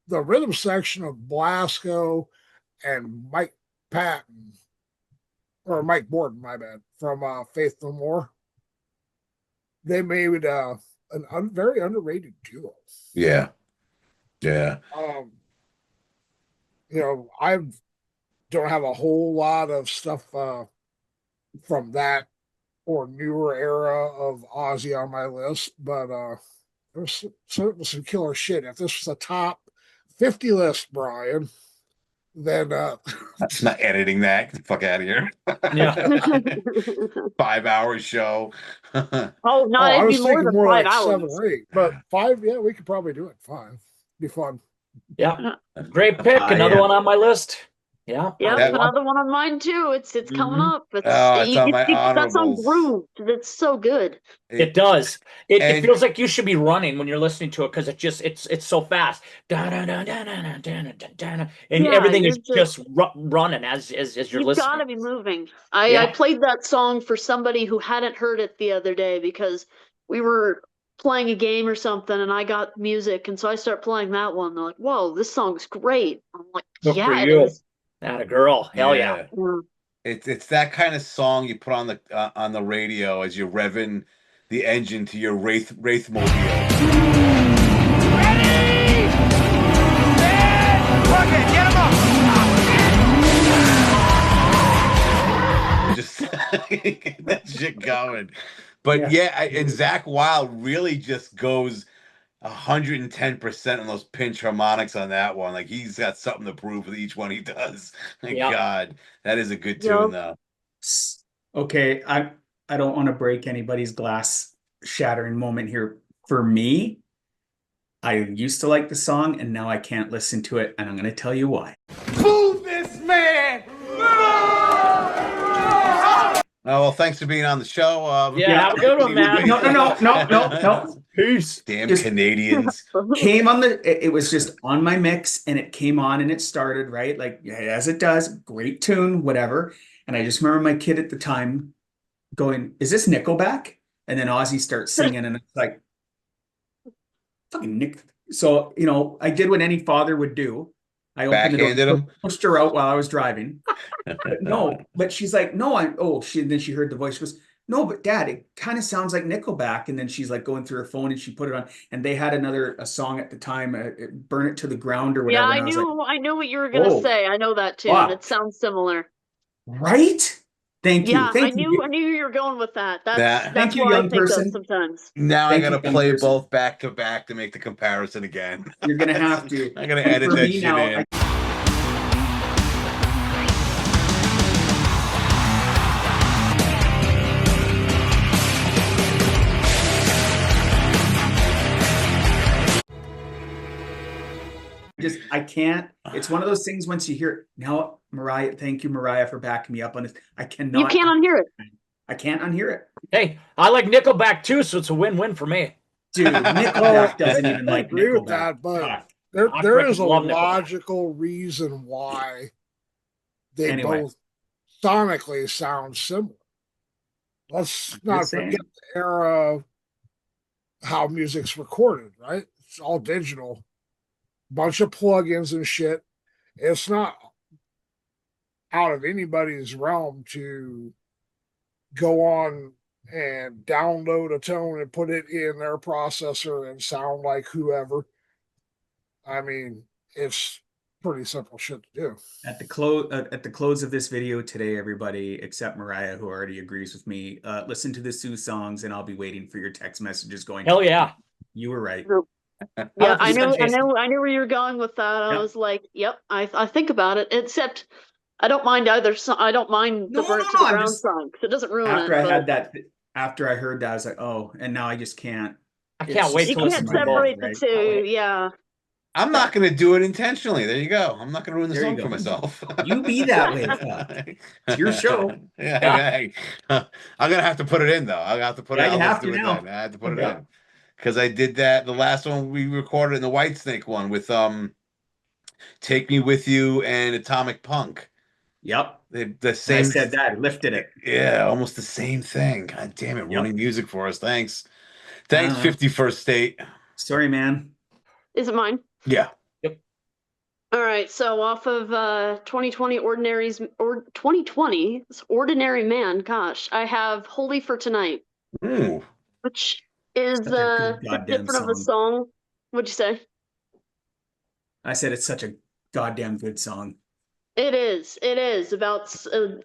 the rhythm section of Blasco and Mike Patton, or Mike Borden, my bad, from Faith No More. They made very underrated duo. Yeah. Yeah. I don't have a whole lot of stuff from that or newer era of Ozzy on my list, but there's some killer shit. If this was a top 50 list, Brian, then I'm not editing that. Get the fuck out of here. Yeah. 5 hour show. Oh, no, I it'd be was more thinking than more 5 like hours. 7 or 8, but 5, yeah, we could probably do it. 5, be fun. Yeah. Great pick. Another yeah. one on my list. Yeah. Yeah, That- another one on mine too. It's coming Mhm. up. It's it's on my that song honorables. grooved. It's so good. It does. It And- feels like you should be running when you're listening to it because it's so fast. Da, da, da, da, da, da, da, da, da, da. And Yeah, everything is you're just running as you're You've listening. got to be moving. I Yeah. played that song for somebody who hadn't heard it the other day because we were playing a game or something and I got music and so I start playing that one. They're like, "Whoa, this song's great." I'm like, Good for "Yeah, it you. is." That a girl. Hell yeah. Yeah. It's that kind of song you put on the radio as you're revving the engine to your Wraithmobile. Ready! Fuck it, get him up! Just get that shit going. But and Zach Wilde really just goes 110% on those pinch harmonics on that one. Like he's got something to prove with each one he does. Thank God. That is a good tune though. Okay, I don't want to break anybody's glass shattering moment here. For me, I used to like the song and now I can't listen to it, and I'm going to tell you why. Move this man! Oh, well, thanks for being on the show. Yeah, have a good one, man. No. Peace. Damn Just- Canadians. Came on it was just on my mix and it came on and it started, right? Like as it does, great tune, whatever. And I just remember my kid at the time going, "Is this Nickelback?" And then Ozzy starts singing and it's like, fucking Nick. So, I did what any father would do. I opened it Backhanded up, him? pushed her out while I was driving. But she's like, "No, then she heard the voice. She goes, "No, but Dad, it kind of sounds like Nickelback." And then she's like going through her phone and she put it on, and they had a song at the time, "Burn It to the Ground" or whatever. Yeah, and I was like, I knew what you were gonna "Oh, say. I know that tune. fuck." It sounds similar. Right? Thank you. Yeah, I Thank knew you. you were going with that. That- Thank That's you, what I young think of person. sometimes. Now I Thank gotta you, young play person. both back to back to make the comparison again. You're gonna have to. I gotta And edit for that me shit now, in. I can't. It's one of those things once you hear it. Now, Mariah, thank you, Mariah, for backing me up on this. I You cannot. can't unhear it. I can't unhear it. Hey, I like Nickelback too, so it's a win-win for me. Dude, Nickelback doesn't even I like agree with Nickelback. that, but God. there Hot there Crickets is a love Nickelback. logical reason why they Anyway. both sonically sound similar. Let's not Just saying. forget the era of how music's recorded, right? It's all digital, bunch of plugins and shit. It's not out of anybody's realm to go on and download a tone and put it in their processor and sound like whoever. I mean, it's pretty simple shit to do. At the close of this video today, everybody except Mariah, who already agrees with me, listen to the Sue songs, and I'll be waiting for your text messages going. Hell yeah. You were right. Yeah, I 100%, knew Jason. where you were going with that. I Yep. was like, yep, I think about it. Except I don't mind either. I don't mind the No, burnt no, to no, the I'm ground just- song because it doesn't ruin After it. I But had that, after I heard that, I was like, oh, and now I just can't. I It's can't wait just you to stuck listen can't in to my both. head, separate the right? two. Yeah. I'm not gonna do it intentionally. There you go. I'm not gonna ruin the There you song go. for myself. You be that way, fuck. It's your show. Yeah, Yeah. hey. I'm gonna have to put it in though. I have to put Yeah, it. you I'll have listen to it now. then. I had to put it Yeah. in because I did that. The last one we recorded in the Whitesnake one with "Take Me With You" and "Atomic Punk." Yep. The And I same. said that, lifted it. Yeah, almost the same thing. God damn it, Yep. ruining music for us. Thanks, 51st State. Sorry, man. Is it mine? Yeah. All right. So off of 2020 Ordinaries or 2020's Ordinary Man. Gosh, I have "Holy for Tonight," Ooh. which is Such a good a bit goddamn different of a song. song. What'd you say? I said it's such a goddamn good song. It is. It is about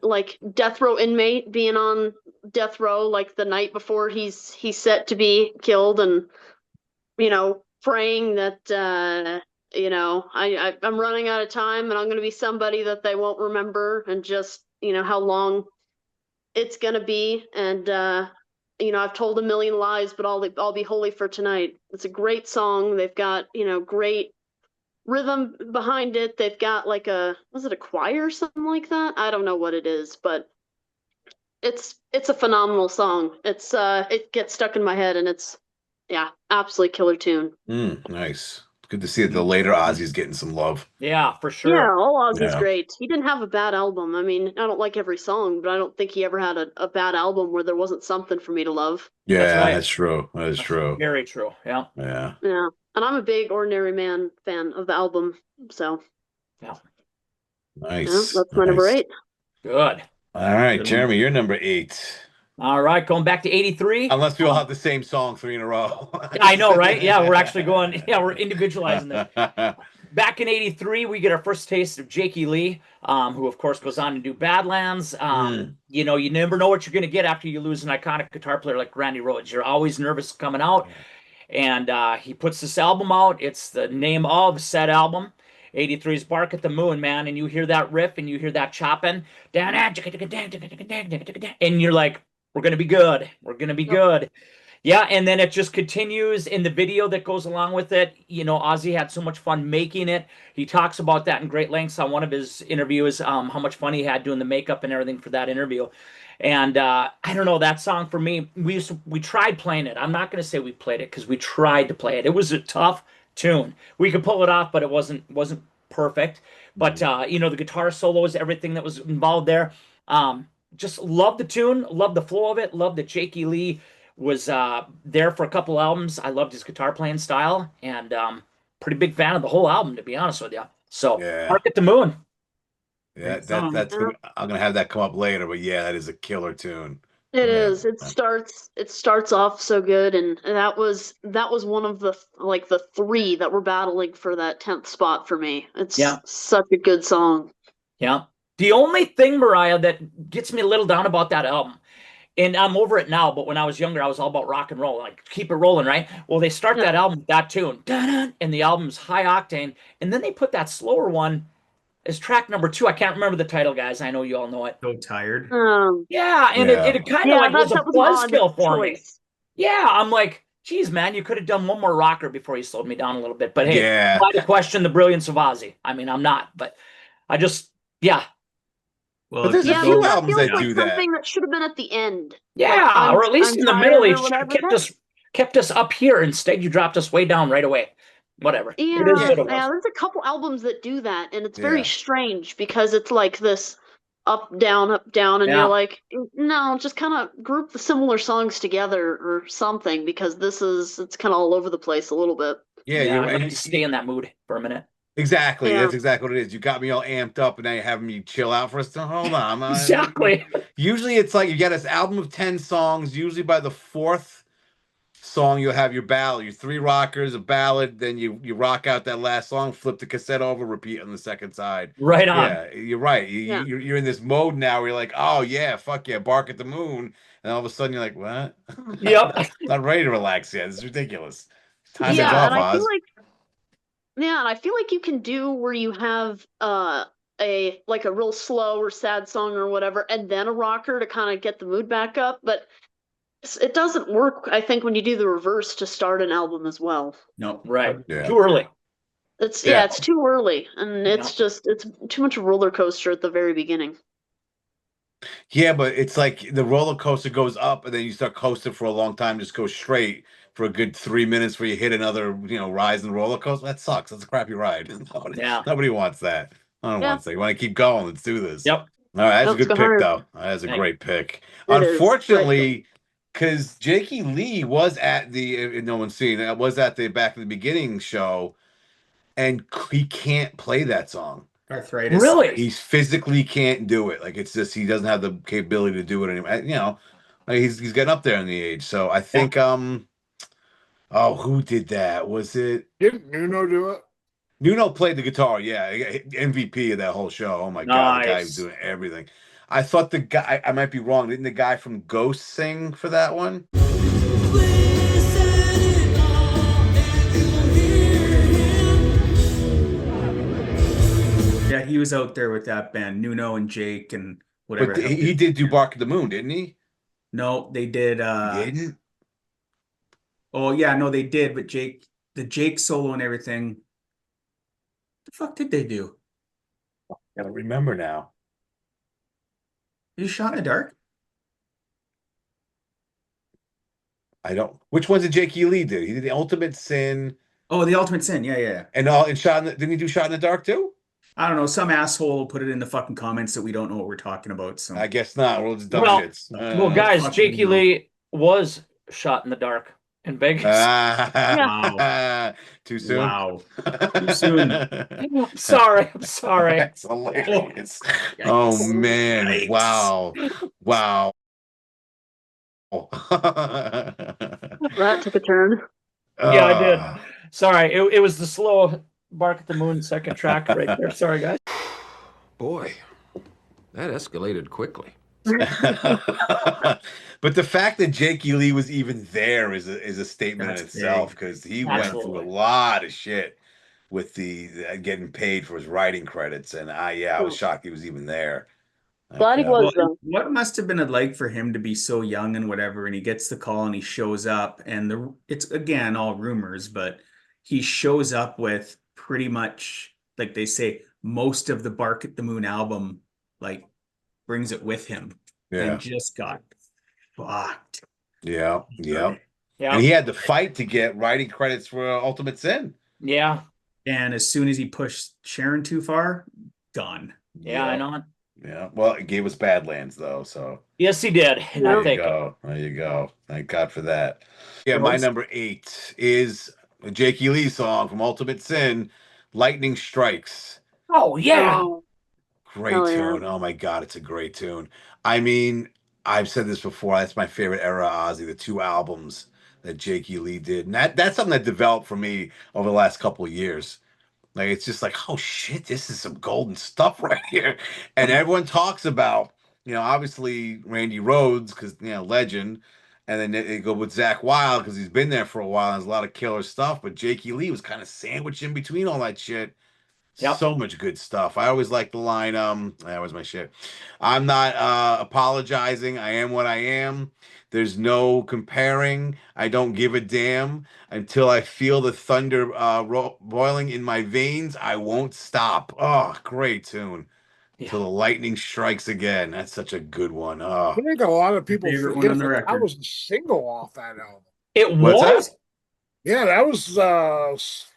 like death row inmate being on death row like the night before he's set to be killed, and praying that I'm running out of time and I'm going to be somebody that they won't remember, and just how long it's going to be, and I've told a million lies, but I'll be holy for tonight. It's a great song. They've got great rhythm behind it. They've got like was it a choir or something like that? I don't know what it is, but it's a phenomenal song. It gets stuck in my head, and it's absolutely killer tune. Nice. Good to see that the later Ozzy's getting some love. Yeah, for sure. Yeah, all Ozzy's Yeah. great. He didn't have a bad album. I mean, I don't like every song, but I don't think he ever had a bad album where there wasn't something for me to love. Yeah, right. that's true. That is true. Very true. Yeah. Yeah. Yeah. And I'm a big Ordinary Man fan of the album. So Nice. that's my number Nice. 8. Good. All right, Good one. Jeremy, you're number 8. All right, going back to 83. Unless we all have the same song 3 in a row. I know, right? Yeah, we're actually going, we're individualizing this. Back in 83, we get our first taste of Jakey Lee, who, of course, goes on to do Badlands. You never know what you're going to get after you lose an iconic guitar player like Randy Rhoads. You're always nervous coming out. And he puts this album out. It's the name of said album, 83's Bark at the Moon, man. And you hear that riff and you hear that chopping. And you're like, we're going to be good. We're going to be good. Yeah, and then it just continues in the video that goes along with it. Ozzy had so much fun making it. He talks about that in great lengths on one of his interviews, how much fun he had doing the makeup and everything for that interview. And I don't know, that song for me, we tried playing it. I'm not going to say we played it because we tried to play it. It was a tough tune. We could pull it off, but it wasn't perfect. But the guitar solos, everything that was involved there. Just love the tune, love the flow of it, love that Jakey Lee was there for a couple albums. I loved his guitar playing style, and pretty big fan of the whole album, to be honest with you. So, Yeah. Bark at the Moon. Yeah, Great song. that's I'm gonna have that come up later, but yeah, that is a killer tune. It Yeah. is. It starts off so good, and that was one of the the 3 that were battling for that 10th spot for me. It's such a good song. Yeah. The only thing, Mariah, that gets me a little down about that album, and I'm over it now, but when I was younger, I was all about rock and roll, like keep it rolling, right? Well, they start Yeah. that album with that tune, dun-dun, and the album's high octane, and then they put that slower one as track number 2. I can't remember the title, guys. I know you all know it. So tired. Yeah, and Yeah. it kind of Yeah, like was a that was an odd buzzkill for me. choice. Yeah, I'm like, geez, man, you could have done one more rocker before you slowed me down a little bit. But hey, Yeah. why to question the brilliance of Ozzy? I mean, I'm not, but I just, yeah, Well, But there's if a you few go- that albums feels that like do that. something that should have been at the end. yeah, or at least I'm in the middle. tired He or should have whatever. kept us up here. Instead, you dropped us way down right away. Whatever. It is Yeah, what it was. yeah, there's a couple albums that do that, and it's Yeah. very strange because it's like this up, down, and Yeah. you're like, no, just kind of group the similar songs together or something because it's kind of all over the place a little bit. Yeah, Yeah, you're I right. have to stay in that mood for a minute. Exactly. Yeah. That's exactly what it is. You got me all amped up, and now you're having me chill out for a second. Hold on. Exactly. Usually, it's like you got this album of 10 songs. Usually, by the 4th song, you'll have your ballad, your 3 rockers, a ballad. Then you rock out that last song, flip the cassette over, repeat on the second side. Right on. Yeah, you're right. Yeah. You're in this mode now where you're like, oh yeah, fuck yeah, bark at the moon, and all of a sudden you're like, what? Yep. Not ready to relax yet. It's ridiculous. Time Yeah, is off, and I feel Oz. like you can do where you have a real slow or sad song or whatever, and then a rocker to kind of get the mood back up, but it doesn't work, I think, when you do the reverse to start an album as well. No. Right. Yeah. Too early. It's Yeah. it's too early, and it's too much roller coaster at the very beginning. Yeah, but it's like the roller coaster goes up, and then you start coasting for a long time, just go straight for a good 3 minutes where you hit another, rise in the roller coaster. That sucks. That's a crappy ride. Yeah. Nobody wants that. I don't Yeah. want that. You want to keep going. Let's do this. Yep. All right, that's a Let's good go pick, hard. though. That's a Thank great pick. It is. Unfortunately, because Jakey Lee was at no one's seen it, was at the back of the beginning show, and he can't play that song. Arthritis. Really? He physically can't do it. Like, it's just he doesn't have the capability to do it anymore. Like, he's getting up there in the age. So I think who did that? Was it Didn't Nuno do it? Nuno played the guitar? Yeah, MVP of that whole show. Oh my god, the guy was doing everything. I thought the guy. I might be wrong. Didn't the guy from Ghost sing for that one? Yeah, he was out there with that band, Nuno and Jake and whatever. But he did do Bark at the Moon, didn't he? No, they did. He didn't. Oh yeah, no, they did. But the Jake solo and everything. The fuck did they do? I don't remember now. You shot in the dark? I don't. Which ones did Jakey Lee do? He did the Ultimate Sin. Oh, the Ultimate Sin. Yeah. And didn't he do Shot in the Dark too? I don't know. Some asshole will put it in the fucking comments that we don't know what we're talking about. So I guess not. We'll just dumb Well, shits. Well, guys, fucking Jakey no. Lee was shot in the dark in Vegas. Too soon. Wow. Too soon. I'm sorry. That's hilarious. Oh man! Yikes. Wow. That took a turn. Yeah, I did. Sorry, it was the slow Bark at the Moon second track right there. Sorry, guys. Boy, that escalated quickly. But the fact that Jakey Lee was even there is a statement in That's itself, big. because he went through a Absolutely. lot of shit with the getting paid for his writing credits, and I was shocked he was even there. Glad he was, though. What must have been it like for him to be so young and whatever, and he gets the call and he shows up, and it's again all rumors, but he shows up with pretty much, like they say, most of the Bark at the Moon album, like brings it with him, Yeah, and just got fucked. yeah. Yeah. And he had to fight to get writing credits for Ultimate Sin. Yeah. And as soon as he pushed Sharon too far, gone. Yeah, I know it. Yeah. Well, it gave us Badlands though, so Yes, he did. And I there you think go. There you go. Thank God for that. Yeah, my number 8 is a Jakey Lee song from Ultimate Sin, Lightning Strikes. Oh yeah. Oh, Great hell yeah. tune. Oh my God, it's a great tune. I mean, I've said this before. That's my favorite era of Ozzy, the 2 albums that Jakey Lee did. And that's something that developed for me over the last couple of years. Like it's just like, oh shit, this is some golden stuff right here. And everyone talks about, obviously Randy Rhoads because legend, and then they go with Zach Wilde because he's been there for a while and there's a lot of killer stuff. But Jakey Lee was kind of sandwiched in between all that shit. Yep. So much good stuff. I always like the line, that was my shit. I'm not apologizing. I am what I am. There's no comparing. I don't give a damn until I feel the thunder boiling in my veins. I won't stop. Oh, great tune. Till the lightning strikes again. That's such a good one. I Oh, think a lot of people Favorite one forget on the that record. was a single off that album. It what's was? that? Yeah, that was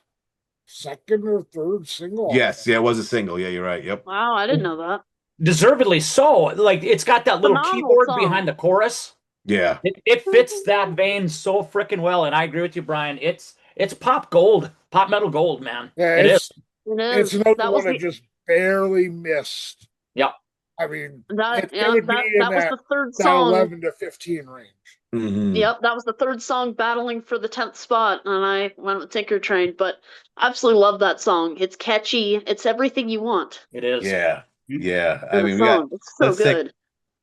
second or third single. Yes, yeah, it was a single. Yeah, you're right. Yep. Wow, I didn't know that. Deservedly so. Like it's got that little Phenomenal keyboard song. behind the chorus. Yeah. It fits that vein so freaking well, and I agree with you, Brian. It's pop gold, pop metal gold, man. Yeah, It is. it's another one that just barely missed. Yep. I mean, That it would be in that was the third that song. 11 to 15 range. Mhm. Yep, that was the third song battling for the 10th spot, and I went with Tinker Train, but absolutely love that song. It's catchy. It's everything you want It is. Yeah. Yeah. I in a mean, song. It's so good.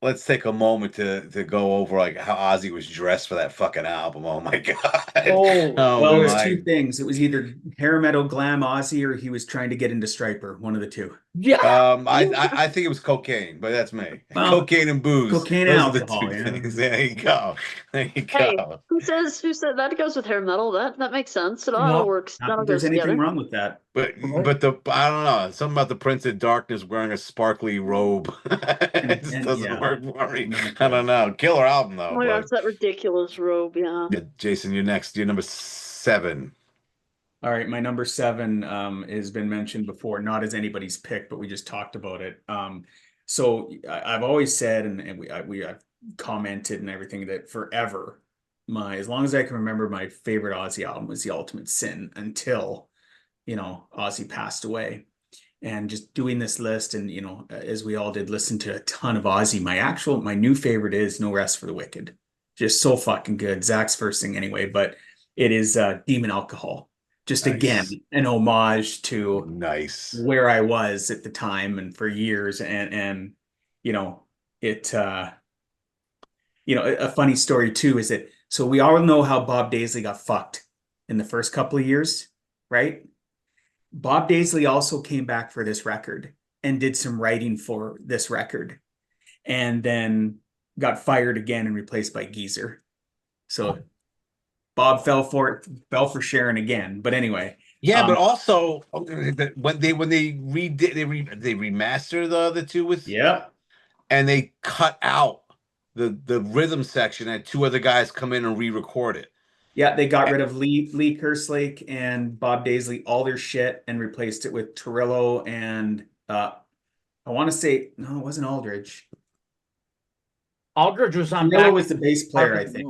Let's take a moment to go over like how Ozzy was dressed for that fucking album. Oh my god. Oh, Oh well, there's my. two things. It was either hair metal glam Ozzy or he was trying to get into Striper, one of the two. Yeah. I think it was cocaine, but that's me. Well, cocaine and booze. cocaine Those and are the alcohol, two yeah. things. There you go. There you Hey, go. who said that goes with hair metal? That makes sense. It all No, works. Not That all that there's goes anything together. wrong with that. But I don't know, something about the Prince of Darkness wearing a sparkly robe. It just doesn't yeah. work for me. No, I don't know. Killer album though. Oh my gosh, But that ridiculous robe, yeah. yeah, Jason, you're next. You're number 7. All right, my number 7 has been mentioned before, not as anybody's pick, but we just talked about it. So I've always said, and I've commented and everything, that forever, as long as I can remember, my favorite Ozzy album was The Ultimate Sin until, Ozzy passed away. And just doing this list, and as we all did, listen to a ton of Ozzy. My new favorite is No Rest for the Wicked. Just so fucking good. Zach's first thing anyway, but it is Demon Alcohol. Just Nice. again, an homage to Nice. where I was at the time and for years. And it a funny story too is that, so we all know how Bob Daisley got fucked in the first couple of years, right? Bob Daisley also came back for this record and did some writing for this record, and then got fired again and replaced by Geezer. So Bob fell for Sharon again. But anyway, yeah, but also when they redid they remastered the two with, yeah, and they cut out the rhythm section and 2 other guys come in and re-record it. Yeah, they got rid of Lee Kerslake and Bob Daisley, all their shit, and replaced it with Torillo and I want to say, no, it wasn't Aldridge. Aldridge was on Torillo back. was the bass player, I think.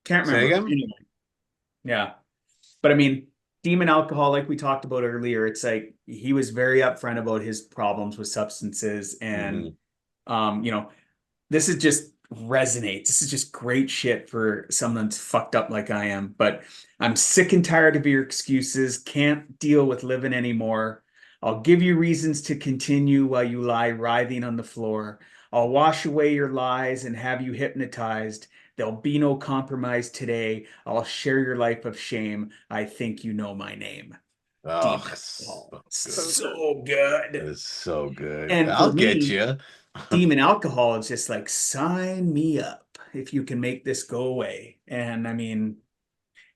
Can't Say remember. again? Anyway. Yeah. But I mean, Demon Alcohol, like we talked about earlier, it's like he was very upfront about his problems with substances, and this is just resonates. This is just great shit for someone that's fucked up like I am. But I'm sick and tired of your excuses. Can't deal with living anymore. I'll give you reasons to continue while you lie writhing on the floor. I'll wash away your lies and have you hypnotized. There'll be no compromise today. I'll share your life of shame. I think you know my name. Oh, so good. It's so good. And I'll for get me, you. Demon Alcohol is just like, sign me up if you can make this go away. And I mean,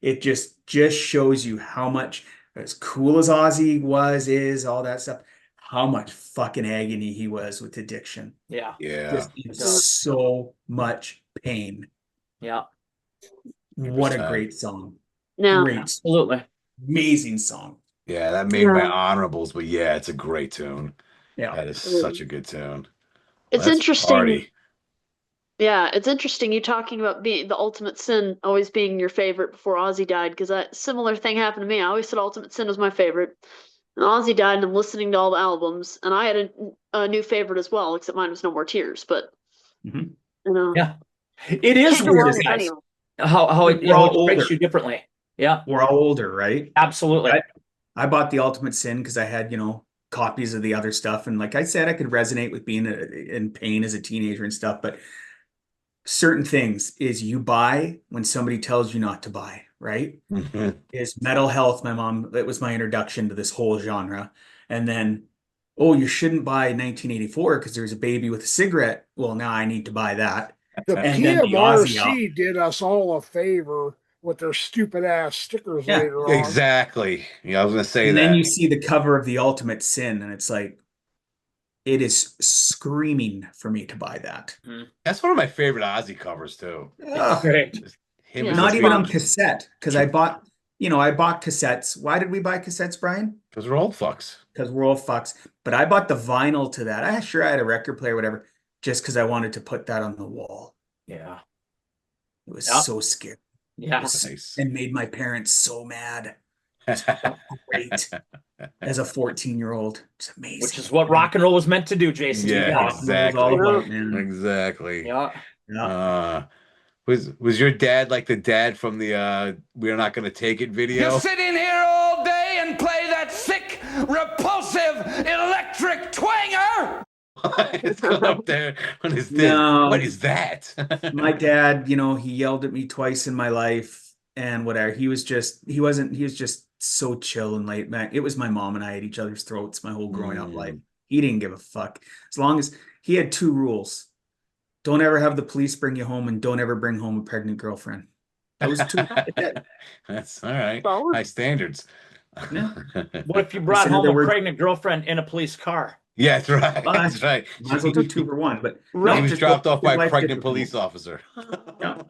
it just shows you how much, as cool as Ozzy is, all that stuff, how much fucking agony he was with addiction. Yeah. Yeah. Just so much pain. Yeah. What a 100%. great song. Yeah. Great. Absolutely. Amazing song. Yeah, that made my honorables, but yeah, it's a great tune. Yeah. That is such a good tune. It's Let's interesting. party. Yeah, it's interesting you talking about being the Ultimate Sin always being your favorite before Ozzy died, because that similar thing happened to me. I always said Ultimate Sin was my favorite. And Ozzy died, and I'm listening to all the albums, and I had a new favorite as well, except mine was No More Tears. But yeah, it is can't go weird, wrong with guys. anyone. How it We're all strikes older. you differently. Yeah, We're all older, right? absolutely. I bought The Ultimate Sin because I had, copies of the other stuff. And like I said, I could resonate with being in pain as a teenager and stuff. But certain things is you buy when somebody tells you not to buy, right? Mhm. Is Metal Health. My mom, that was my introduction to this whole genre. And then, oh, you shouldn't buy 1984 because there's a baby with a cigarette. Well, now I need to buy that. The And then the Ozzy album. PMRC did us all a favor with their stupid ass stickers Yeah. later on. Exactly. Yeah, I was gonna say And that. then you see the cover of The Ultimate Sin, and it's like, it is screaming for me to buy that. That's one of my favorite Ozzy covers too. Great. Just him Yeah. as Not a even on kid. cassette, because I bought cassettes. Why did we buy cassettes, Brian? Because we're old fucks. Because we're all fucks. But I bought the vinyl to that. I had a record player, whatever, just because I wanted to put that on the wall. Yeah. It was Yeah. so scary. Yeah. Nice. And made my parents so mad. Great. As a 14-year-old. It's amazing. Which is what rock and roll was meant to do, Jason. Yeah, You got it. exactly. All about, man. Exactly. Yeah. Yeah. Was your dad like the dad from the We're Not Gonna Take It video? You sit in here all day and play that thick, repulsive, electric twanger. It's going up there. What is this? No. What is that? My dad, he yelled at me twice in my life and whatever. He was just so chill and laid back. It was my mom and I at each other's throats my whole growing up life. He didn't give a fuck. As long as he had 2 rules. Don't ever have the police bring you home and don't ever bring home a pregnant girlfriend. Those 2. That's all right. Solid. High standards. Yeah. What if you brought Listen to home the a word- pregnant girlfriend in a police car? Yeah, that's right. Well, That's right. Might as well do 2 for 1. But He was just dropped live off by a life pregnant differently. police officer. Yeah.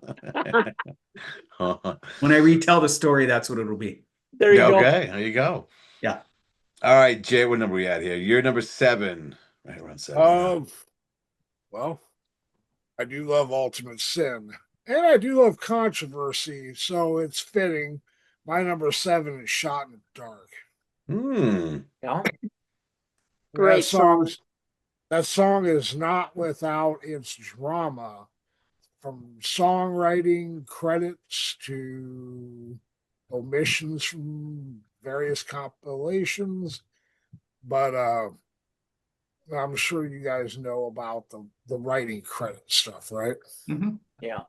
When I retell the story, that's what it'll be. There you go. Okay, there you go. Yeah. All right, Jay, what number are we at here? You're number 7. Right around 7. Well, I do love Ultimate Sin, and I do love Controversy, so it's fitting. My number 7 is Shot in the Dark. Yeah. Great song. That song is not without its drama, from songwriting credits to omissions from various compilations. But I'm sure you guys know about the writing credit stuff, right? Mm-hmm. Yeah.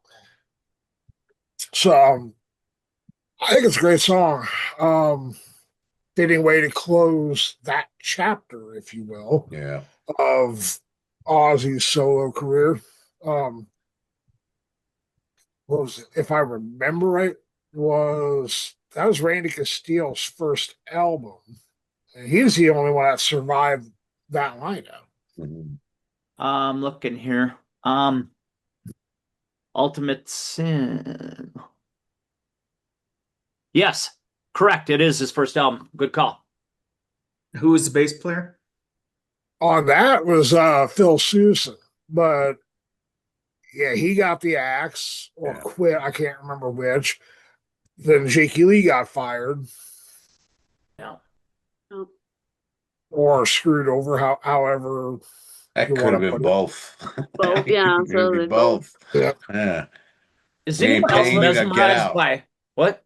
So I think it's a great song. Fitting way to close that chapter, if you will, Yeah. of Ozzy's solo career. What was it? If I remember right, that was Randy Castile's first album, and he's the only one that survived that lineup. I'm looking here. Ultimate Sin. Yes, correct. It is his first album. Good call. Who was the bass player? On that was Phil Sousa, but yeah, he got the axe or quit. I can't remember which. Then Jakey Lee got fired. Yeah. Or screwed over, however. That could have been both. Both, yeah. So they both. Yeah. Yeah. Is We ain't anyone else paying you to get mesmerized out. by what?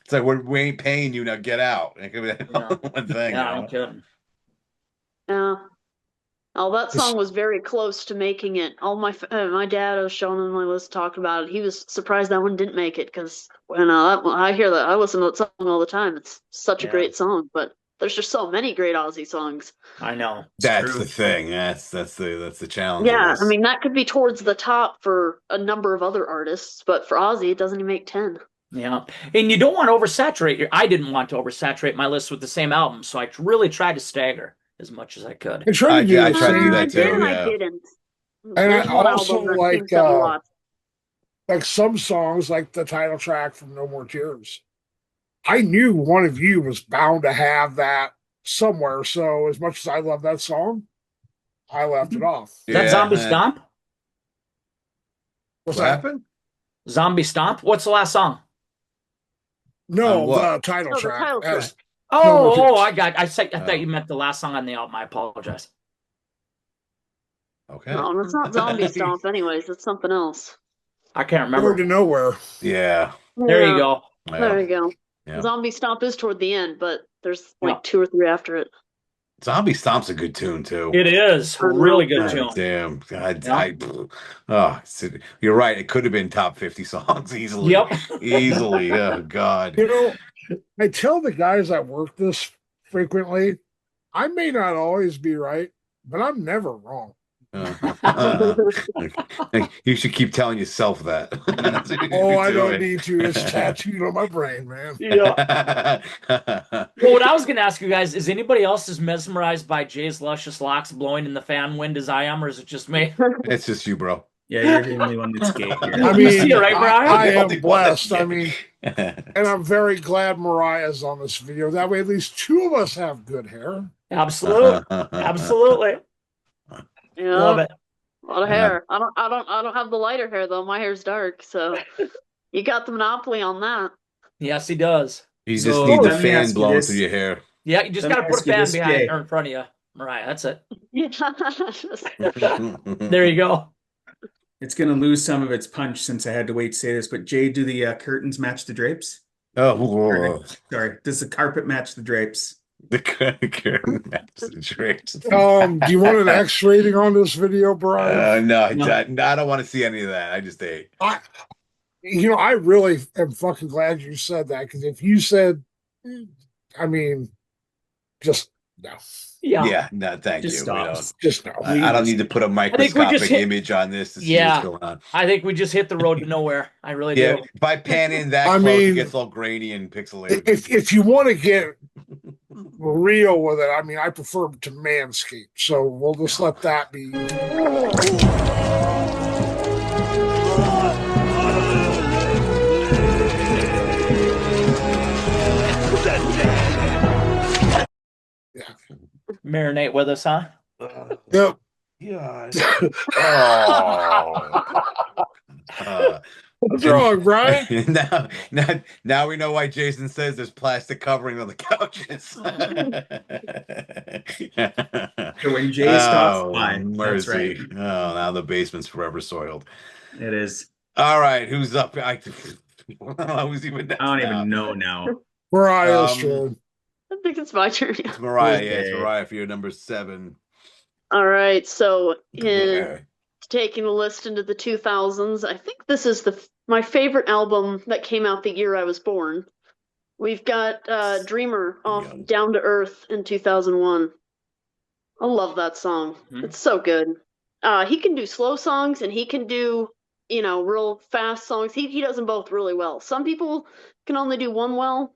It's like we ain't paying you, now get out. It could be one thing. Yeah, you I'm know? kidding. Yeah. Oh, that song was very close to making it. All my dad was showing on my list, talking about it. He was surprised that one didn't make it because when I hear that, I listen to that song all the time. It's such a great song, but there's just so many great Ozzy songs. I know. That's the thing. That's the challenge. Yeah, I mean that could be towards the top for a number of other artists, but for Ozzy, it doesn't even make 10. Yeah, and you don't want to oversaturate I didn't want to oversaturate my list with the same album, so I really tried to stagger as much as I could. I tried to do I the tried to do same that too. thing. I Yeah. didn't. And There's I one also album that like seems to have a lot. like some songs, like the title track from No More Tears. I knew one of you was bound to have that somewhere. So as much as I love that song, I left it off. Is that Zombie man. Stomp? What's What that? happened? Zombie Stomp? What's the last song? No, On what? the title Oh, the track. title track. Oh, I thought you meant the last song on the album. I apologize. Okay. No, it's not Zombie Stomp anyways. It's something else. I can't Road remember. to Nowhere. Yeah. There you Yeah, go. There you go. Yeah. Zombie Stomp is toward the end, but there's like Yeah. 2 or 3 after it. Zombie Stomp's a good tune too. It is really good tune. Damn. God, Yeah. you're right. It could have been top 50 songs easily. Yep. Easily. Oh God. You know, I tell the guys that work this frequently, I may not always be right, but I'm never wrong. You should keep telling yourself that. Oh, I don't need to. It's tattooed on my brain, man. Yeah. Well, what I was going to ask you guys is anybody else as mesmerized by Jay's luscious locks blowing in the fan wind as I am, or is it just me? It's just you, bro. Yeah, you're the only one that's gay here. I You mean, see it, right, Mariah? I The am only one that's blessed. I gay. mean, and I'm very glad Mariah's on this video. That way, at least 2 of us have good hair. Absolutely. Absolutely. Yeah. Love it. A lot of hair. I don't have the lighter hair though. My hair's dark, so you got the monopoly on that. Yes, he does. You just So, need the let me fan ask you blowing this. through your hair. Yeah, you just Let got me to put a ask you fan this, behind Jay. or in front of you, Mariah. That's it. Yeah. There you go. It's going to lose some of its punch since I had to wait to say this, but Jay, do the curtains match the drapes? Oh, Sorry, does the carpet match the drapes? the curtain maps and drapes. Do you want an X rating on this video, Brian? No, No. I don't want to see any of that. I just ate. I really am fucking glad you said that, because if you said, I mean, just no. Yeah, no, thank Just you. stop. Just no. I don't need to put a microscopic hit- image on this to see Yeah. what's going on. I think we just hit the road to nowhere. I really Yeah, do. if I pan in that I close, mean, it gets all grainy and pixelated. If you want to get real with it, I mean, I prefer to manscape, so we'll just let that be. Marinate with us, huh? Yep. Yeah. Oh. What's wrong, Brian? Now we know why Jason says there's plastic covering on the couches. So when Jay stops by, mercy. that's right. Oh, now the basement's forever soiled. It is. All right, who's up? I don't know who's even next I don't now. even know now. Mariah's turn. I think it's my turn. It's Mariah. Yeah, it's Okay. Mariah for your number 7. All right, so Yeah. taking the list into the 2000s, I think this is my favorite album that came out the year I was born. We've got Dreamer off Down to Earth in 2001. I love that song. It's so good. He can do slow songs and he can do, real fast songs. He does them both really well. Some people can only do one well,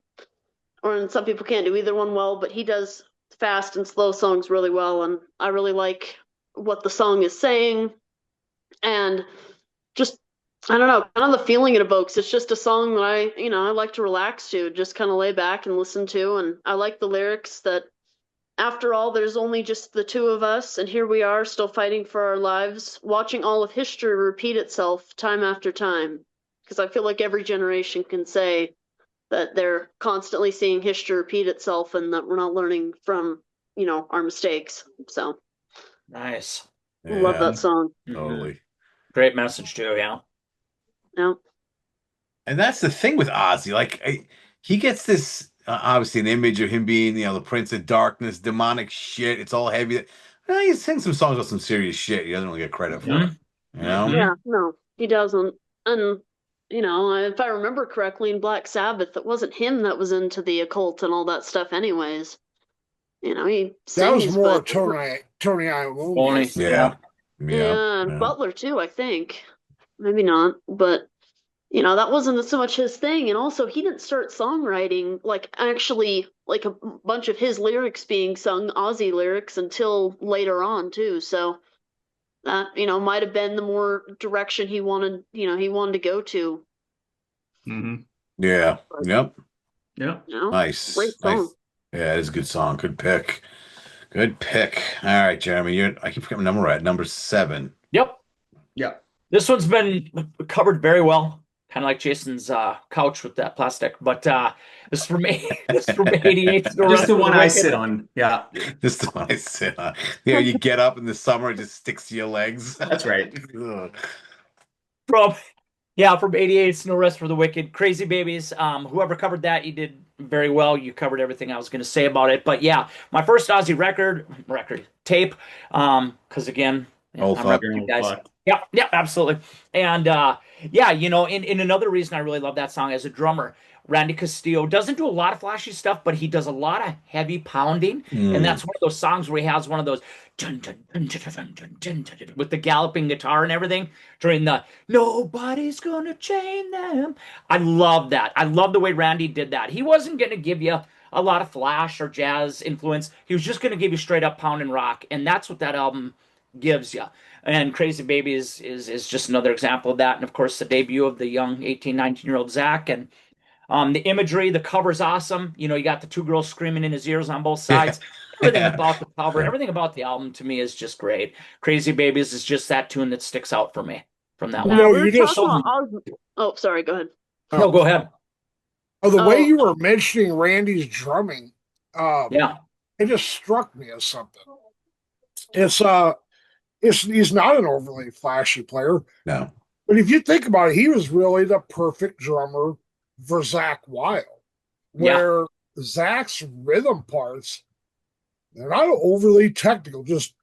and some people can't do either one well, but he does fast and slow songs really well, and I really like what the song is saying. And just, I don't know, kind of the feeling it evokes. It's just a song that I like to relax to, just kind of lay back and listen to. And I like the lyrics that, after all, there's only just the 2 of us, and here we are still fighting for our lives, watching all of history repeat itself time after time. Because I feel like every generation can say that they're constantly seeing history repeat itself and that we're not learning from, our mistakes. So Nice. love that song. Totally. Great message too, yeah. Yeah. And that's the thing with Ozzy. Like, he gets this obviously an image of him being, the Prince of Darkness, demonic shit. It's all heavy. He sings some songs about some serious shit. He doesn't really get credit for it. Yeah, no, he doesn't. And if I remember correctly, in Black Sabbath, it wasn't him that was into the occult and all that stuff, anyways. He sings, That was more but Tony Iommi. Yeah. Yeah, and Butler too, I think. Maybe not, but that wasn't so much his thing. And also, he didn't start songwriting, actually, a bunch of his lyrics being sung, Ozzy lyrics, until later on too. So that might have been the more direction he wanted to go to. Yeah. Yep. Yeah. Nice. Great song. Nice. Yeah, it is a good song. Good pick. Good pick. All right, Jeremy. I keep forgetting number at number 7. Yep. This one's been covered very well, kind of like Jason's couch with that plastic. But this is from 88. Just the one I sit on. Yeah. Just the one I sit on. You get up in the summer, it just sticks to your legs. That's right. From Yeah, from '88, it's No Rest for the Wicked. Crazy Babies. Whoever covered that, you did very well. You covered everything I was going to say about it. But yeah, my first Ozzy record tape. Because again, yeah, Old I'm fuck. record guys. Yeah, yeah, absolutely. And yeah, in another reason I really love that song as a drummer, Randy Castillo doesn't do a lot of flashy stuff, but he does a lot of heavy pounding, and that's one of those songs where he has one of those dun, dun, dun, dun, dun, dun, dun, dun, dun, with the galloping guitar and everything during the "Nobody's gonna chain them." I love that. I love the way Randy did that. He wasn't gonna give you a lot of flash or jazz influence. He was just gonna give you straight up pound and rock, and that's what that album gives you. And Crazy Baby is just another example of that. And of course, the debut of the young 18, 19-year-old Zach. And the imagery, the cover's awesome. You know, you got the two girls screaming in his ears on both Yeah. sides. Everything about the cover, everything about the album to me is just great. Crazy Babies is just that tune that sticks out for me from that You one. know, We were you just talking about Oh, sorry. Go ahead. No, go ahead. the way Oh, you were mentioning Randy's drumming, Yeah. it just struck me as something. It's he's not an overly flashy player, No. but if you think about it, he was really the perfect drummer for Zach Wild, Yeah. where Zach's rhythm parts, they're not overly technical, just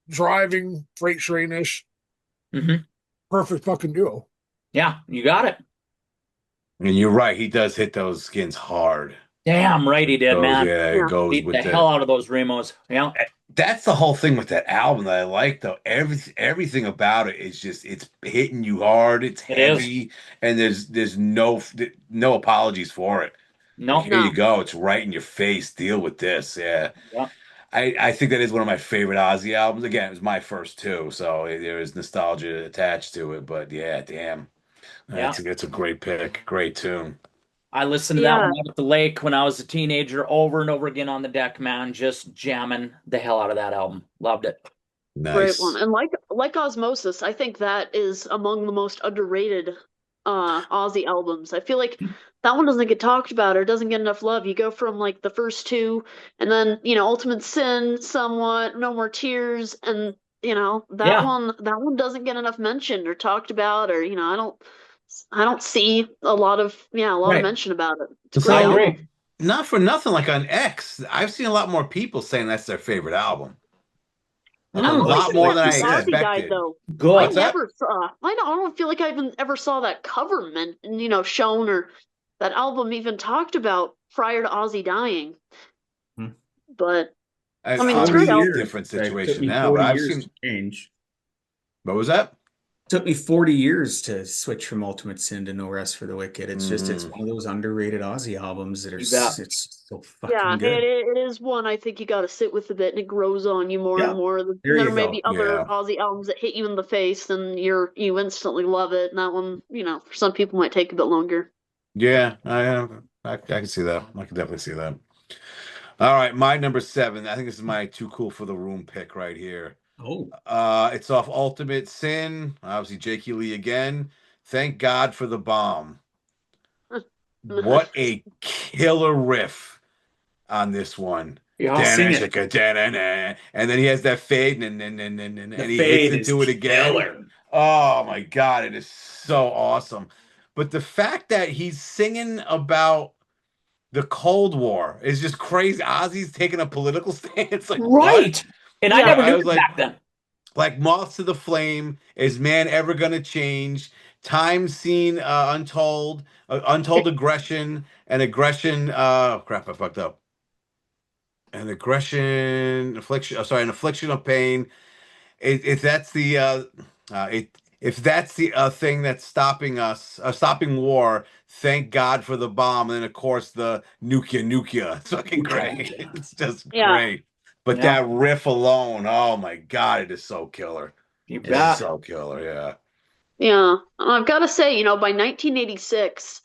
driving, freight train-ish, hmm perfect fucking duo. Yeah, you got it. And you're right. He does hit those skins hard. Damn right he did, man. Yeah, yeah. it goes Beat with the hell out of those Remos. Yeah. That's the whole thing with that album that I like, though. Everything about it is just it's hitting you hard. It's It is. heavy, and there's no apologies for it. Like, No. here you No. go. It's right in your face. Deal with this. Yeah. Yeah. I think that is one of my favorite Ozzy albums. Again, it was my first too, so there is nostalgia attached to it. But yeah, damn, Yeah. that's a great pick, great tune. I listened to that Yeah. one out at the lake when I was a teenager over and over again on the deck, man. Just jamming the hell out of that album. Loved it. Great one. Nice. And like Osmosis, I think that is among the most underrated Ozzy albums. I feel like that one doesn't get talked about or doesn't get enough love. You go from like the first two and then, Ultimate Sin somewhat, No More Tears, and that Yeah. one doesn't get enough mentioned or talked about, or I don't see a lot of Right. mention about it. It's a So great I agree. album. not for nothing, like on X, I've seen a lot more people saying that's their favorite album. Like a I don't lot think more that than I since Ozzy died expected. though. I Good. What's that? never saw. I don't feel like I even ever saw that cover shown or that album even talked about prior to Ozzy dying. Hmm. But And I mean, it's a great obviously album. it's a different It took situation me now, 40 but I've years seen. to change. What was that? Took me 40 years to switch from Ultimate Sin to No Rest for the Wicked. It's just it's Mhm. one of those underrated Ozzy albums that are You bet. it's so Yeah, fucking good. it is one I think you got to sit with a bit, and it grows on you more Yeah, and more. there There you may go. be other Yeah. Ozzy albums that hit you in the face, and you instantly love it. And that one, for some people might take a bit longer. Yeah, I can see that. I can definitely see that. All right, my number 7. I think this is my too cool for the room pick right here. Oh, It's off Ultimate Sin. Obviously, Jakey Lee again. Thank God for the bomb. What a killer riff on this one. Yeah, I'll sing it. And then he has that fade and the he fade hits is into it again. killer. Oh my God, it is so awesome. But the fact that he's singing about the Cold War is just crazy. Ozzy's taking a political stance. Like, what? Right. And I Yeah. never I knew was that like, back then. like moths to the flame. Is man ever gonna change? Time seen untold aggression and aggression. Crap, I fucked up. An aggression, affliction. Sorry, an affliction of pain. If that's the if that's the thing that's stopping us, stopping war. Thank God for the bomb, and then of course the nukia. It's fucking great. It's just Yeah. great. But Yeah. that riff alone, oh my God, it is so killer. You It's bet. so killer, yeah. Yeah, and I've got to say, by 1986,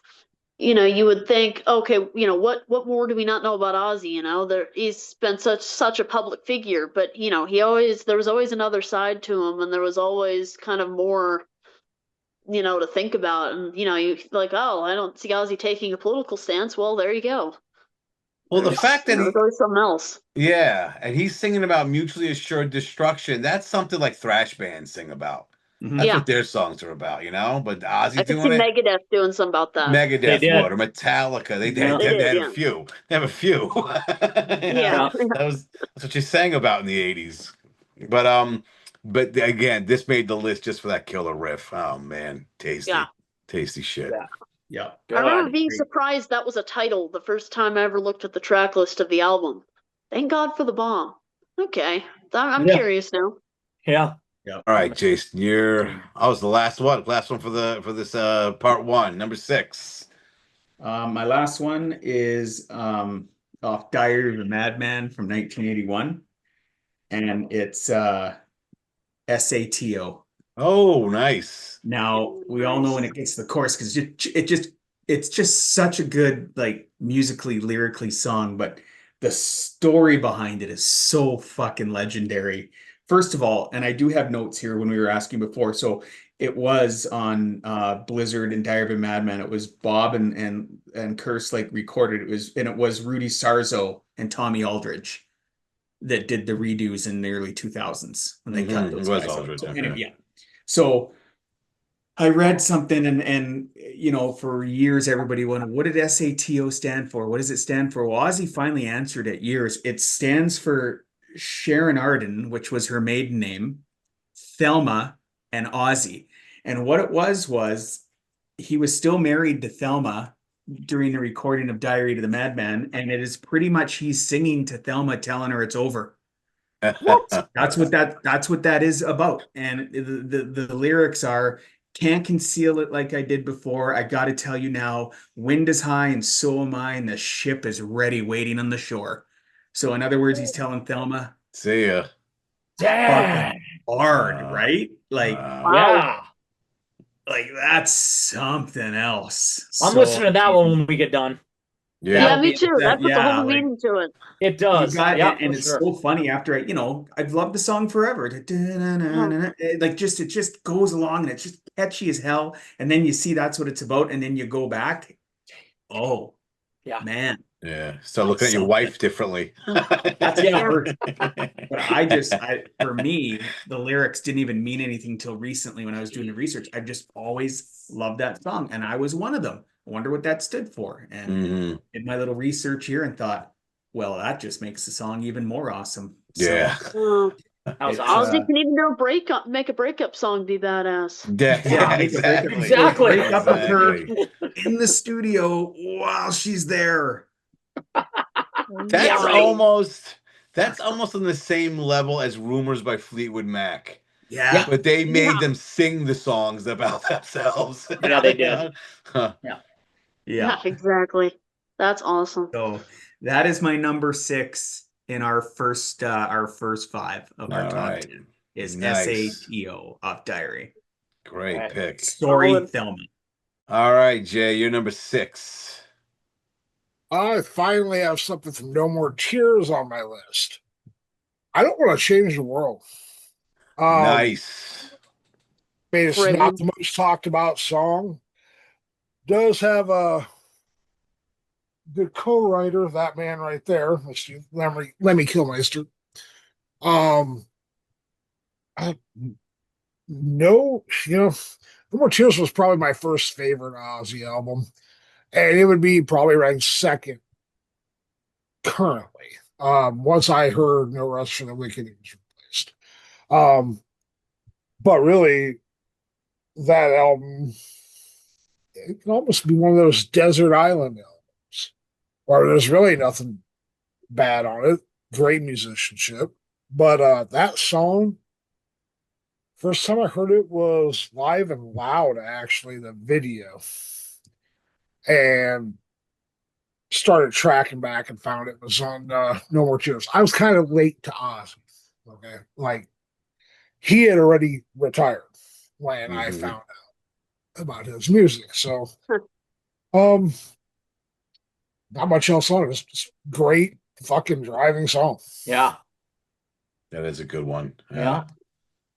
you would think, okay, what more do we not know about Ozzy? He's been such a public figure, but there was always another side to him, and there was always kind of more, to think about, and you like, oh, I don't see Ozzy taking a political stance. Well, there you go. Well, the fact that There's always something else. yeah, and he's singing about mutually assured destruction. That's something like thrash bands sing about. That's Yeah. what their songs are about, you know. But Ozzy I could see doing it, Megadeth doing something about that. They Megadeth did. would, or Metallica. They Yeah. they, They they did, had a yeah. few. They have a few. You know, Yeah. that's what you sang about in the '80s. But again, this made the list just for that killer riff. Oh man, tasty, Yeah. tasty shit. Yeah. Yeah. I remember Good. being Great. surprised that was a title the first time I ever looked at the track list of the album. Thank God for the bomb. Okay. I'm Yeah. curious now. Yeah. Yeah. All right, Jason, I was the last one. Last one for this part one, number 6. My last one is off Diary of a Madman from 1981, and it's SATO. Oh, nice. Now we all know when it gets to the chorus because it's just such a good like musically lyrically song, but the story behind it is so fucking legendary. First of all, and I do have notes here when we were asking before, so it was on Blizzard and Diary of a Madman. It was Bob and Curse like recorded. It was Rudy Sarzo and Tommy Aldridge that did the redos in the early 2000s when they cut those It was guys out. Aldridge, So, okay. anyway, yeah. So I read something and you know, for years everybody wondered, what did SATO stand for? What does it stand for? Well, Ozzy finally answered it years. It stands for Sharon Arden, which was her maiden name, Thelma, and Ozzy. And what it was he was still married to Thelma during the recording of Diary to the Madman, and it is pretty much he's singing to Thelma, telling her it's over. What? That's what that is about. And the lyrics are, can't conceal it like I did before. I got to tell you now, wind is high and so am I, and the ship is ready waiting on the shore. So in other words, he's telling Thelma, See ya. Dang. hard, right? Like, Yeah. like that's something else. I'm So, listening to that one when we get done. Yeah. Yeah, me too. That puts a yeah, whole like, meaning to it. It does. you got Yeah, and for it's sure. so funny after I've loved the song forever. Like it just goes along and it's just catchy as hell. And then you see that's what it's about, and then you go back. Oh, Yeah. man. Yeah. Start looking at your Something. wife differently. That's but for me, the lyrics didn't even mean anything till recently when I was doing the research. I've just always loved that song, and I was one of them. I wonder what that stood for. And did my little research here and thought, well, that just makes the song even more awesome. Yeah. Oh, That was It's, awesome. Ozzy can even do make a breakup song be badass. Yeah, make a breakup. Exactly. Break up with her in the studio while she's there. That's Right. almost on the same level as Rumors by Fleetwood Mac. Yeah. But they made Yeah. them sing the songs about themselves. Yeah, they did. Huh. Yeah, exactly. That's awesome. So that is my number 6 in our first 5 of our All top right. 10 is Nice. SATO off Diary. Great Right. pick. Story Solid. Thelma. All right, Jay, you're number 6. I finally have something from No More Tears on my list. I don't want to change the world. Nice. I mean, it's Great. not the most talked about song. Does have a good co-writer, that man right there, Mr. Lemmy Kilmister. I no, No More Tears was probably my first favorite Ozzy album, and it would be probably ranked second currently. Once I heard No Rest for the Wicked, it was replaced. But really, that album, it can almost be one of those desert island albums where there's really nothing bad on it. Great musicianship. But that song, first time I heard it was Live and Loud, actually, the video. And started tracking back and found it was on No More Tears. I was kind of late to Ozzy. Okay. Like, he had already retired when I found out about his music. So, not much else on it. It's just great fucking driving song. Yeah. That is a good one. Yeah.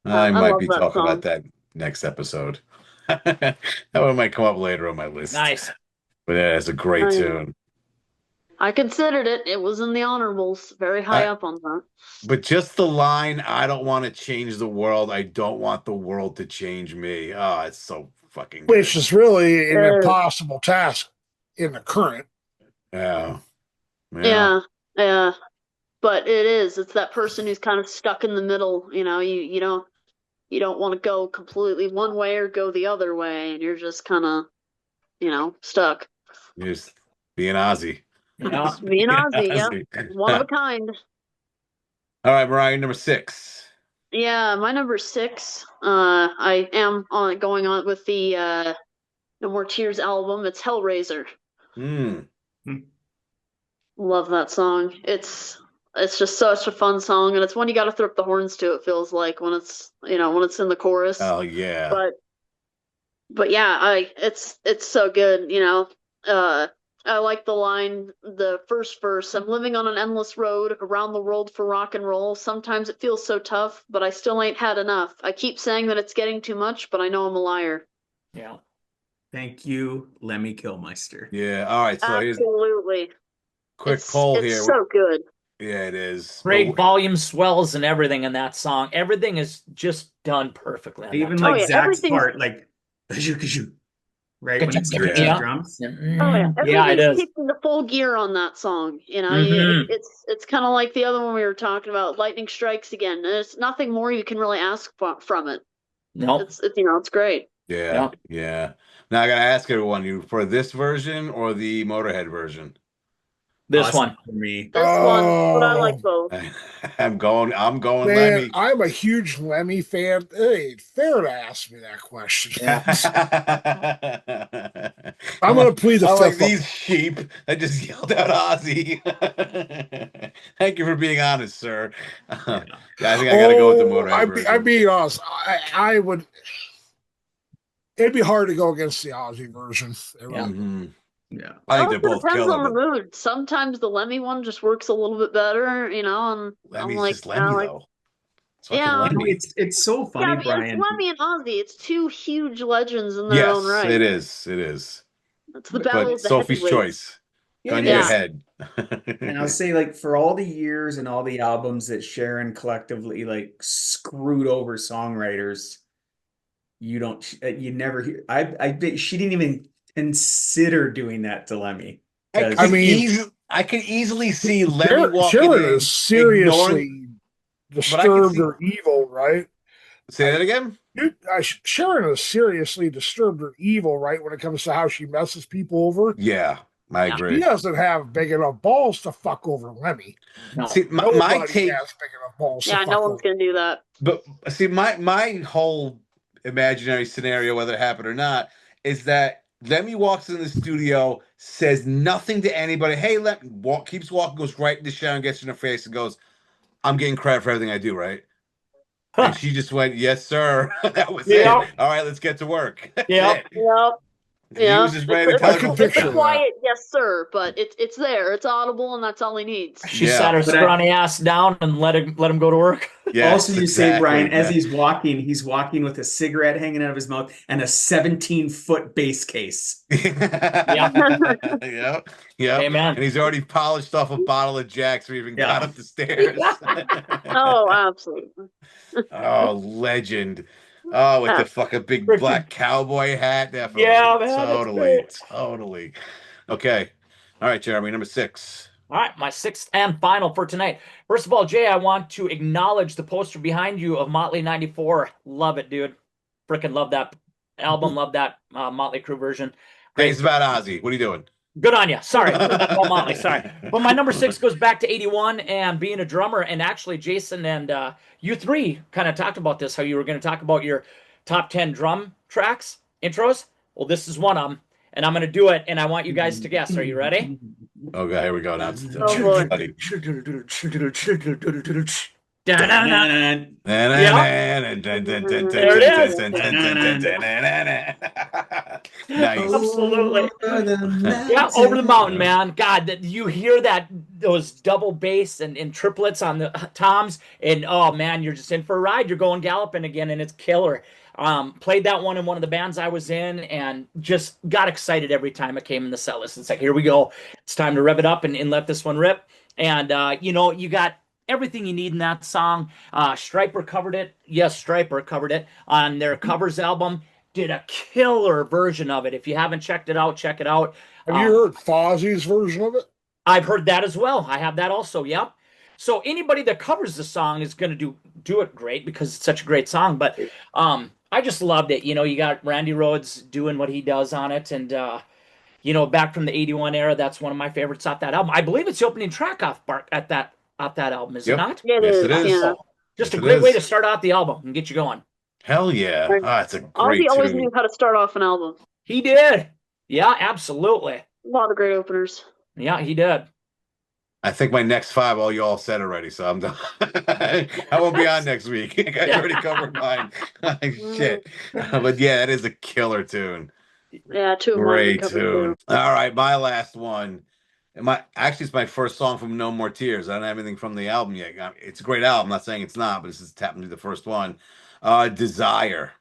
I I might love be that talking song. about that next episode. That one might come up later on my list. Nice. But yeah, it's a great Oh, yeah. tune. I considered it. It was in the honorables, very high up on that. But just the line, I don't want to change the world. I don't want the world to change me. Oh, it's so fucking good. Which is really an impossible task in the current. Yeah. Yeah. But it is. It's that person who's kind of stuck in the middle. You don't want to go completely one way or go the other way, and you're just kind of, stuck. Just being Ozzy. Yeah. Being Ozzy, yeah. One of a kind. All right, Mariah, number 6. Yeah, my number 6. I am going on with the No More Tears album. It's Hellraiser. Love that song. It's just such a fun song, and it's one you got to throw up the horns to. It feels like when it's in the chorus. Oh yeah. But yeah, it's so good. I like the line, the first verse. I'm living on an endless road around the world for rock and roll. Sometimes it feels so tough, but I still ain't had enough. I keep saying that it's getting too much, but I know I'm a liar. Yeah. Thank you, Lemmy Kilmister. Yeah. All right. So here's absolutely quick poll here. It's so good. Yeah, it is. Great volume swells and everything in that song. Everything is just done perfectly. Even like Zach's part, like kazoo, right? When it's drums. Oh yeah, everything's keeping the full gear on that song. It's kind of like the other one we were talking about, Lightning Strikes Again. There's nothing more you can really ask from it. No, it's great. Yeah. Now I gotta ask everyone, you for this version or the Motorhead version? This one for me. This one, but I like both. I'm going Man, Lemmy. I'm a huge Lemmy fan. It ain't fair to ask me that question. I'm gonna plead the fifth. Like up. these sheep that just yelled out Ozzy. Thank you for being honest, sir. I think I gotta go with the Motorhead version. I'm being honest. I would. It'd be hard to go against the Ozzy version. Yeah, I think they're both depends killer. on the mood. Sometimes the Lemmy one just works a little bit better, and Lemmy's I'm like, just Lemmy though. Lemmy. It's so funny, Brian. It's Lemmy and Ozzy. It's two huge legends in their own right. It is. It's the battle of the Sophie's choice. Gun to your head. And I'll say, like, for all the years and all the albums that Sharon collectively like screwed over songwriters, you never hear. I bet she didn't even consider doing that to Lemmy. I could easily see Lemmy walking Sharon in, is seriously disturbed or evil, right? Say that again? Sharon is seriously disturbed or evil, right, when it comes to how she messes people over. Yeah, I agree. He doesn't have big enough balls to fuck over Lemmy. No. See, my take has big enough balls. Yeah, no one's gonna do that. But see, my whole imaginary scenario, whether it happened or not, is that Lemmy walks in the studio, says nothing to anybody. Hey, keeps walking, goes right into Sharon, gets in her face, and goes, "I'm getting credit for everything I do, right?" And she just went, "Yes, sir." That was it. All right, let's get to work. Yep. He was just ready to tell her. It's a quiet yes, sir, but it's there. It's audible, and that's all he needs. She sat her scrawny ass down and let him go to work. Yes, also, you say, Brian, as he's walking with a cigarette hanging out of his mouth and a 17-foot bass case. Yep. Amen. And he's already polished off a bottle of Jack's or even got up the stairs. Oh, absolutely. Oh, legend. Oh, with the fucking big black cowboy hat. Definitely. Yeah, man. Totally. Okay. All right, Jeremy, number 6. All right, my 6th and final for tonight. First of all, Jay, I want to acknowledge the poster behind you of Motley 94. Love it, dude. Freaking love that album. Love that Motley Crue version. Hey, it's about Ozzy. What are you doing? Good on you. Sorry. About Motley, sorry. But my number 6 goes back to 81 and being a drummer. And actually, Jason and you three kind of talked about this, how you were going to talk about your top 10 drum tracks, intros. Well, this is one of them. And I'm going to do it, and I want you guys to guess. Are you ready? Okay, here we go. Now it's Dun-dun-dun. Nice. Absolutely. Yeah, Yeah, over the mountain, man. God, that you hear that those double bass and triplets on the toms, and oh man, you're just in for a ride. You're going galloping again, and it's killer. Played that one in one of the bands I was in, and just got excited every time it came in the set list. It's like, here we go. It's time to rev it up and let this one rip. And you got everything you need in that song. Striper covered it. Yes, Striper covered it on their covers album. Did a killer version of it. If you haven't checked it out, check it out. Have you heard Fozzie's version of it? I've heard that as well. I have that also. Yep. So anybody that covers the song is going to do it great because it's such a great song. But I just loved it. You got Randy Rhoads doing what he does on it, and back from the '81 era, that's one of my favorites off that album. I believe it's the opening track off that album, is it not? Yeah, Yes, it is. Yeah. Just Yes, a it great way is. to start out the album and get you going. Hell yeah. Right. It's a great Ozzy always tune. knew how to start off an album. He did. Yeah, absolutely. A lot of great openers. Yeah, he did. I think my next 5, all you all said already, so I'm done. I won't be on next week. I already covered mine. Shit. But yeah, that is a killer tune. Yeah, 2 of mine Great covered tune. too. All right, my last one. Actually, it's my first song from No More Tears. I don't have anything from the album yet. It's a great album. I'm not saying it's not, but this is happened to be the first one. Desire.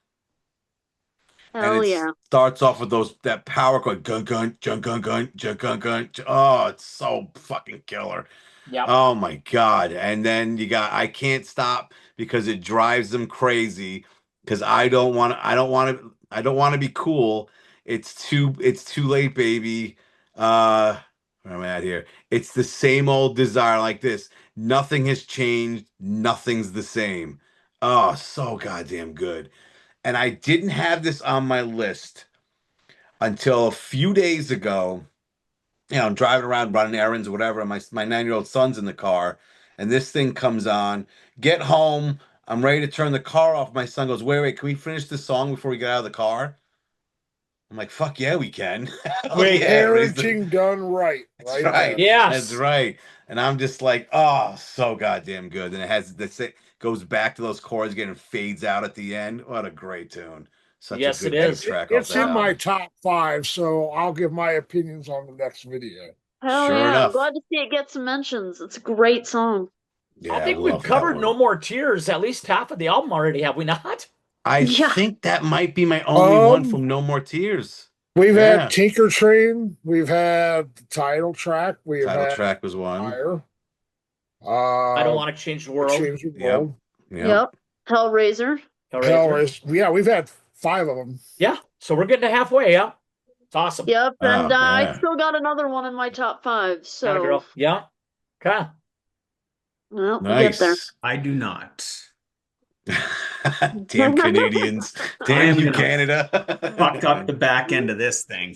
Hell And it yeah. starts off with that power chord, gun gun, gun gun gun, gun gun gun. Oh, it's so fucking killer. Yep. Oh my God. And then you got I Can't Stop because it drives them crazy because I don't want to be cool. It's too late, baby. Where am I at here? It's the same old desire like this. Nothing has changed, nothing's the same. Oh, so goddamn good. And I didn't have this on my list until a few days ago. I'm driving around running errands or whatever, and my 9-year-old son's in the car, and this thing comes on. Get home. I'm ready to turn the car off. My son goes, wait, can we finish this song before we get out of the car? I'm like, fuck yeah, we can. Wait, yeah, parenting done right. That's right. Yes. That's right. And I'm just like, oh, so goddamn good. And it goes back to those chords again and fades out at the end. What a great tune. Such Yes, a good it is. track. It's in my top 5, so I'll give my opinions on the next video. Hell Sure yeah. enough. I'm glad to see it get some mentions. It's a great song. Yeah, I think love we've that covered one. No More Tears, at least half of the album already, have we not? I Yeah. think that might be my only one from No More Tears. We've Yeah. had Tinker Train. We've had the title track. We've Title had track was one. Fire. I Don't Want to Change the World. Change the Yep. World. Yep. Hellraiser. Hellraiser. Yeah, we've had 5 of them. Yeah, so we're getting to halfway, yeah. It's awesome. Yep. And Oh, I yeah. still got another one in my top 5. Atta So, girl. Yeah. Okay. well, we'll get there. Nice. I do not. Damn Canadians. Damn you, gonna Canada. Fucked up the back end of this thing.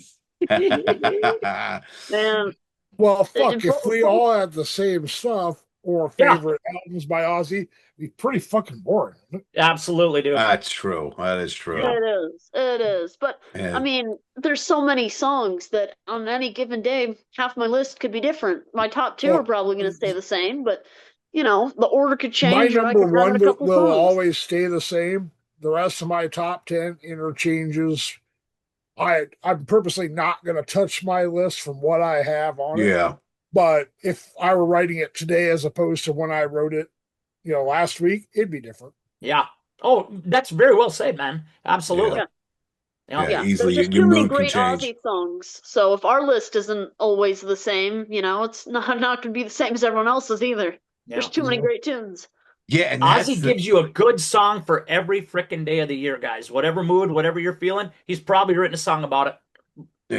Man, Well, fuck, And- if we all had the same stuff or Yeah. favorite albums by Ozzy, it'd be pretty fucking boring. Absolutely, dude. That's true. That is true. it is. It is. But Yeah. I mean, there's so many songs that on any given day, half my list could be different. My top 2 Well, are probably going to stay the same, but the order could My change. Or I number could add 1 a couple will songs. always stay the same. The rest of my top 10 interchanges. I'm purposely not going to touch my list from what I have on it. Yeah. But if I were writing it today as opposed to when I wrote it, last week, it'd be different. Yeah. Oh, that's very well said, man. Absolutely. Yeah. Yeah. Yeah, easily There's just your too many mood can great change. Ozzy songs. So if our list isn't always the same, it's not going to be the same as everyone else's either. There's Yeah. too many great tunes. Yeah, and that's Ozzy gives you a good song for every freaking day of the year, guys. Whatever mood, whatever you're feeling, he's probably written a song about it.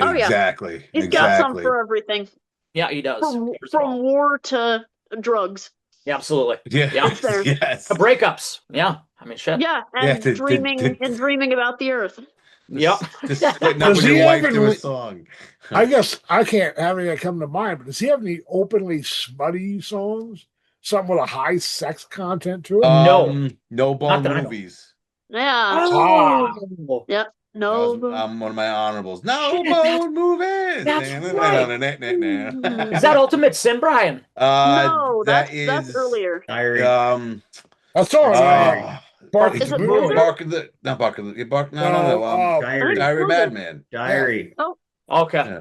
Oh, yeah. Exactly. He's got some for everything. Yeah, he does. From war to drugs. Yeah, absolutely. Yeah. Yeah. It's there. Yes. Breakups. Yeah. I mean, shit. Yeah, Yeah, and dreaming about the earth. Yep. Just splitting up Does with he your wife have to a any- song. I guess I can't have any that come to mind, but does he have any openly smutty songs? Something with a high sex content to it? No. No bone that I know. movies. Yeah. Ah. Oh. Yeah. No. one of my honorables. No bone movies. That's right. Is that Ultimate Sin, Brian? No, That that's is earlier. Diary. That's on Bark it's the it Moon. Blizzard? Bark of the not Bark of the Bark. No. I Diary. think Diary Blizzard. Madman. Diary. Oh, Okay.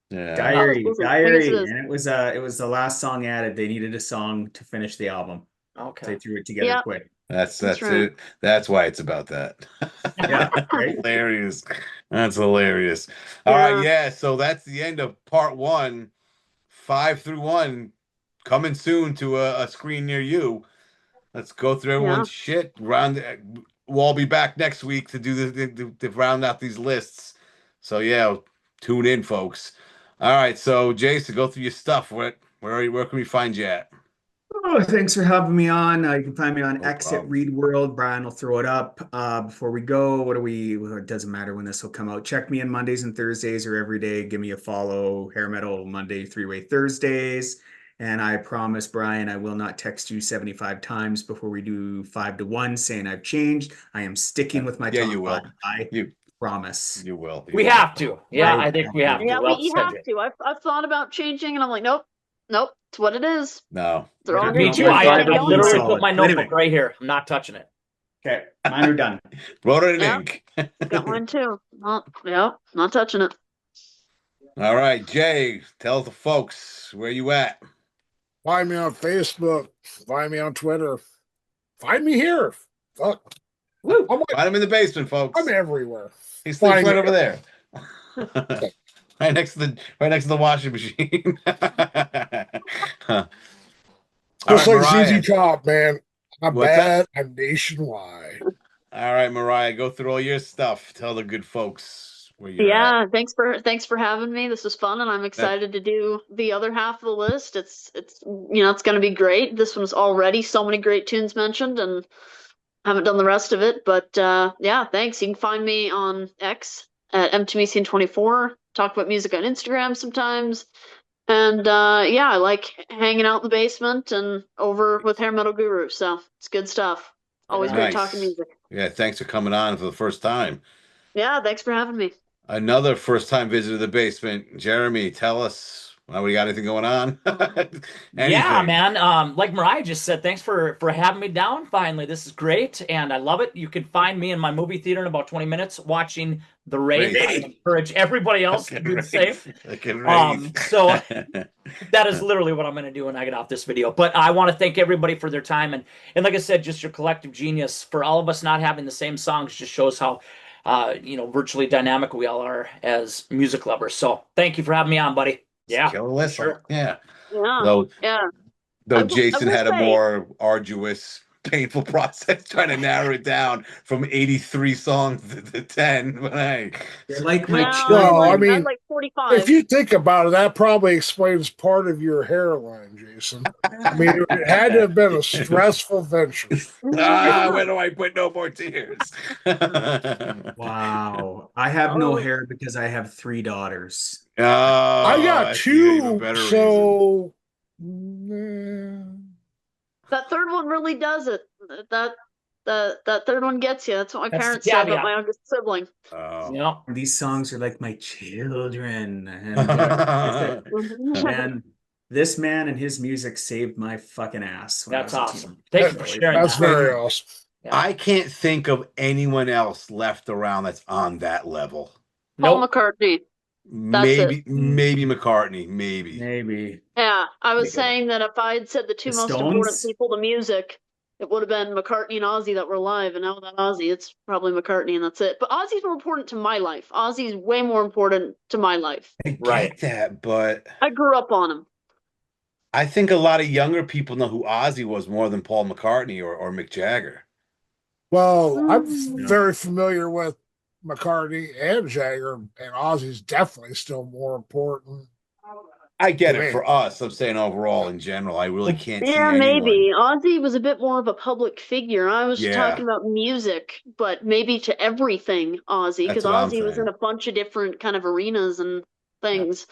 Yeah. Diary. Blizzard. I guess it Diary. is. And it was the last song added. They needed a song to finish the album. Okay. They threw it together Yeah. quick. That's right. it. That's why it's about that. Yeah, right. Hilarious. That's hilarious. All right, yeah. So that's the end of part 1. 5 through 1 coming soon to a screen near you. Let's go through everyone's shit. We'll all be back next week to do to round out these lists. So yeah, tune in, folks. All right, so Jason, go through your stuff. Where can we find you at? Oh, thanks for having me on. You can find me on No X at problem. Read World. Brian will throw it up. Before we go, well, it doesn't matter when this will come out. Check me in Mondays and Thursdays or every day. Give me a follow. Hair Metal Monday, Three-Way Thursdays. And I promise, Brian, I will not text you 75 times before we do 5 to 1 saying I've changed. I am sticking with my Yeah, top you will. 5. I You promise. you will. We have to. Yeah, I think we have to. Yeah, Well you said, have Jay. to. I've thought about changing, and I'm like, nope, it's what it is. No. They're all Me good. too. I Five or literally solid. put my Wait a notebook minute. right here. I'm not touching it. Okay, mine are done. Wrote it in Yeah. ink. Got mine too. Not touching it. All right, Jay, tell the folks where you at. Find me on Facebook. Find me on Twitter. Find me here. Fuck. Find him in the basement, folks. I'm everywhere. He sleeps Find right me. over there. right next to the washing machine. All Just right, like Mariah. ZZ Top, man. I'm What's bad. I'm nationwide. All right, Mariah, go through all your stuff. Tell the good folks where you're at. Yeah, thanks for having me. This was fun, and I'm excited to do the other half of the list. It's it's going to be great. This one's already so many great tunes mentioned, and I haven't done the rest of it. But yeah, thanks. You can find me on X at mtmesian24. Talk about music on Instagram sometimes. And yeah, I like hanging out in the basement and over with Hair Metal Guru. So it's good stuff. Always great talking music. Yeah, thanks for coming on for the first time. Yeah, thanks for having me. Another first-time visitor to the basement. Jeremy, tell us. We got anything going on? Yeah, man. Like Mariah just said, thanks for having me down. Finally, this is great, and I love it. You can find me in my movie theater in about 20 minutes watching The Raid. I encourage everybody else to do the same. So that is literally what I'm going to do when I get off this video. But I want to thank everybody for their time, and like I said, just your collective genius. For all of us not having the same songs just shows how virtually dynamic we all are as music lovers. So thank you for having me on, buddy. Yeah, sure. Yeah. Though Jason had a more arduous, painful process trying to narrow it down from 83 songs to 10. But hey, you're like my well, I mean, like 45. If you think about it, that probably explains part of your hairline, Jason. I mean, it had to have been a stressful venture. Where do I put no more tears? Wow. I have no hair because I have 3 daughters. I got 2, so that third one really does it. That third one gets you. That's what my parents said about my youngest sibling. Yeah. These songs are like my children. And this man and his music saved my fucking ass. That's awesome. Thank you for sharing. That's very awesome. I can't think of anyone else left around that's on that level. Paul McCartney. Maybe McCartney. Maybe. Yeah, I was saying that if I had said the two most important people to music, it would have been McCartney and Ozzy that were alive. And now that Ozzy, it's probably McCartney, and that's it. But Ozzy's more important to my life. Ozzy's way more important to my life. I get that, but I grew up on him. I think a lot of younger people know who Ozzy was more than Paul McCartney or Mick Jagger. Well, I'm very familiar with McCartney and Jagger, and Ozzy's definitely still more important. I get it for us. I'm saying overall in general, I really can't see Yeah, anyone. maybe. Ozzy was a bit more of a public figure. I was talking about music, but maybe to everything Ozzy, because Ozzy was in a bunch of different kind of arenas and things.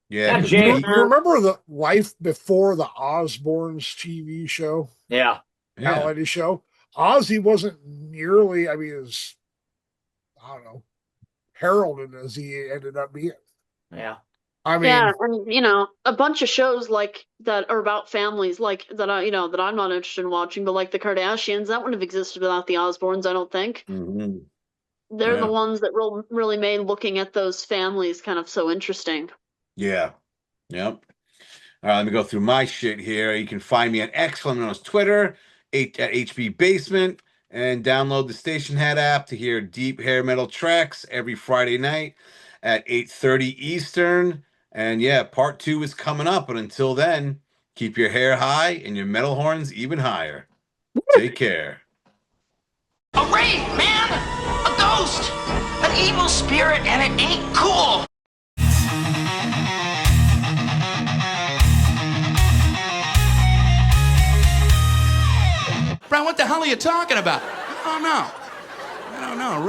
Yeah. You remember the Life Before the Osbournes TV show? Yeah. Reality show? Ozzy wasn't nearly, I mean, I don't know, heralded as he ended up being. Yeah. I mean, Yeah, and a bunch of shows like that are about families, like that that I'm not interested in watching, but like the Kardashians, that wouldn't have existed without the Osbournes, I don't think. Mm-hmm. They're the Yeah. ones that really made looking at those families kind of so interesting. Yeah. Yep. All right, let me go through my shit here. You can find me on X, on Twitter, at HB Basement, and download the Station Head app to hear deep hair metal tracks every Friday night at 8:30 Eastern. And yeah, part 2 is coming up. But until then, keep your hair high and your metal horns even higher. Take care. A wraith, man! A ghost! An evil spirit, and it ain't cool! Brian, what the hell are you talking about? I don't know.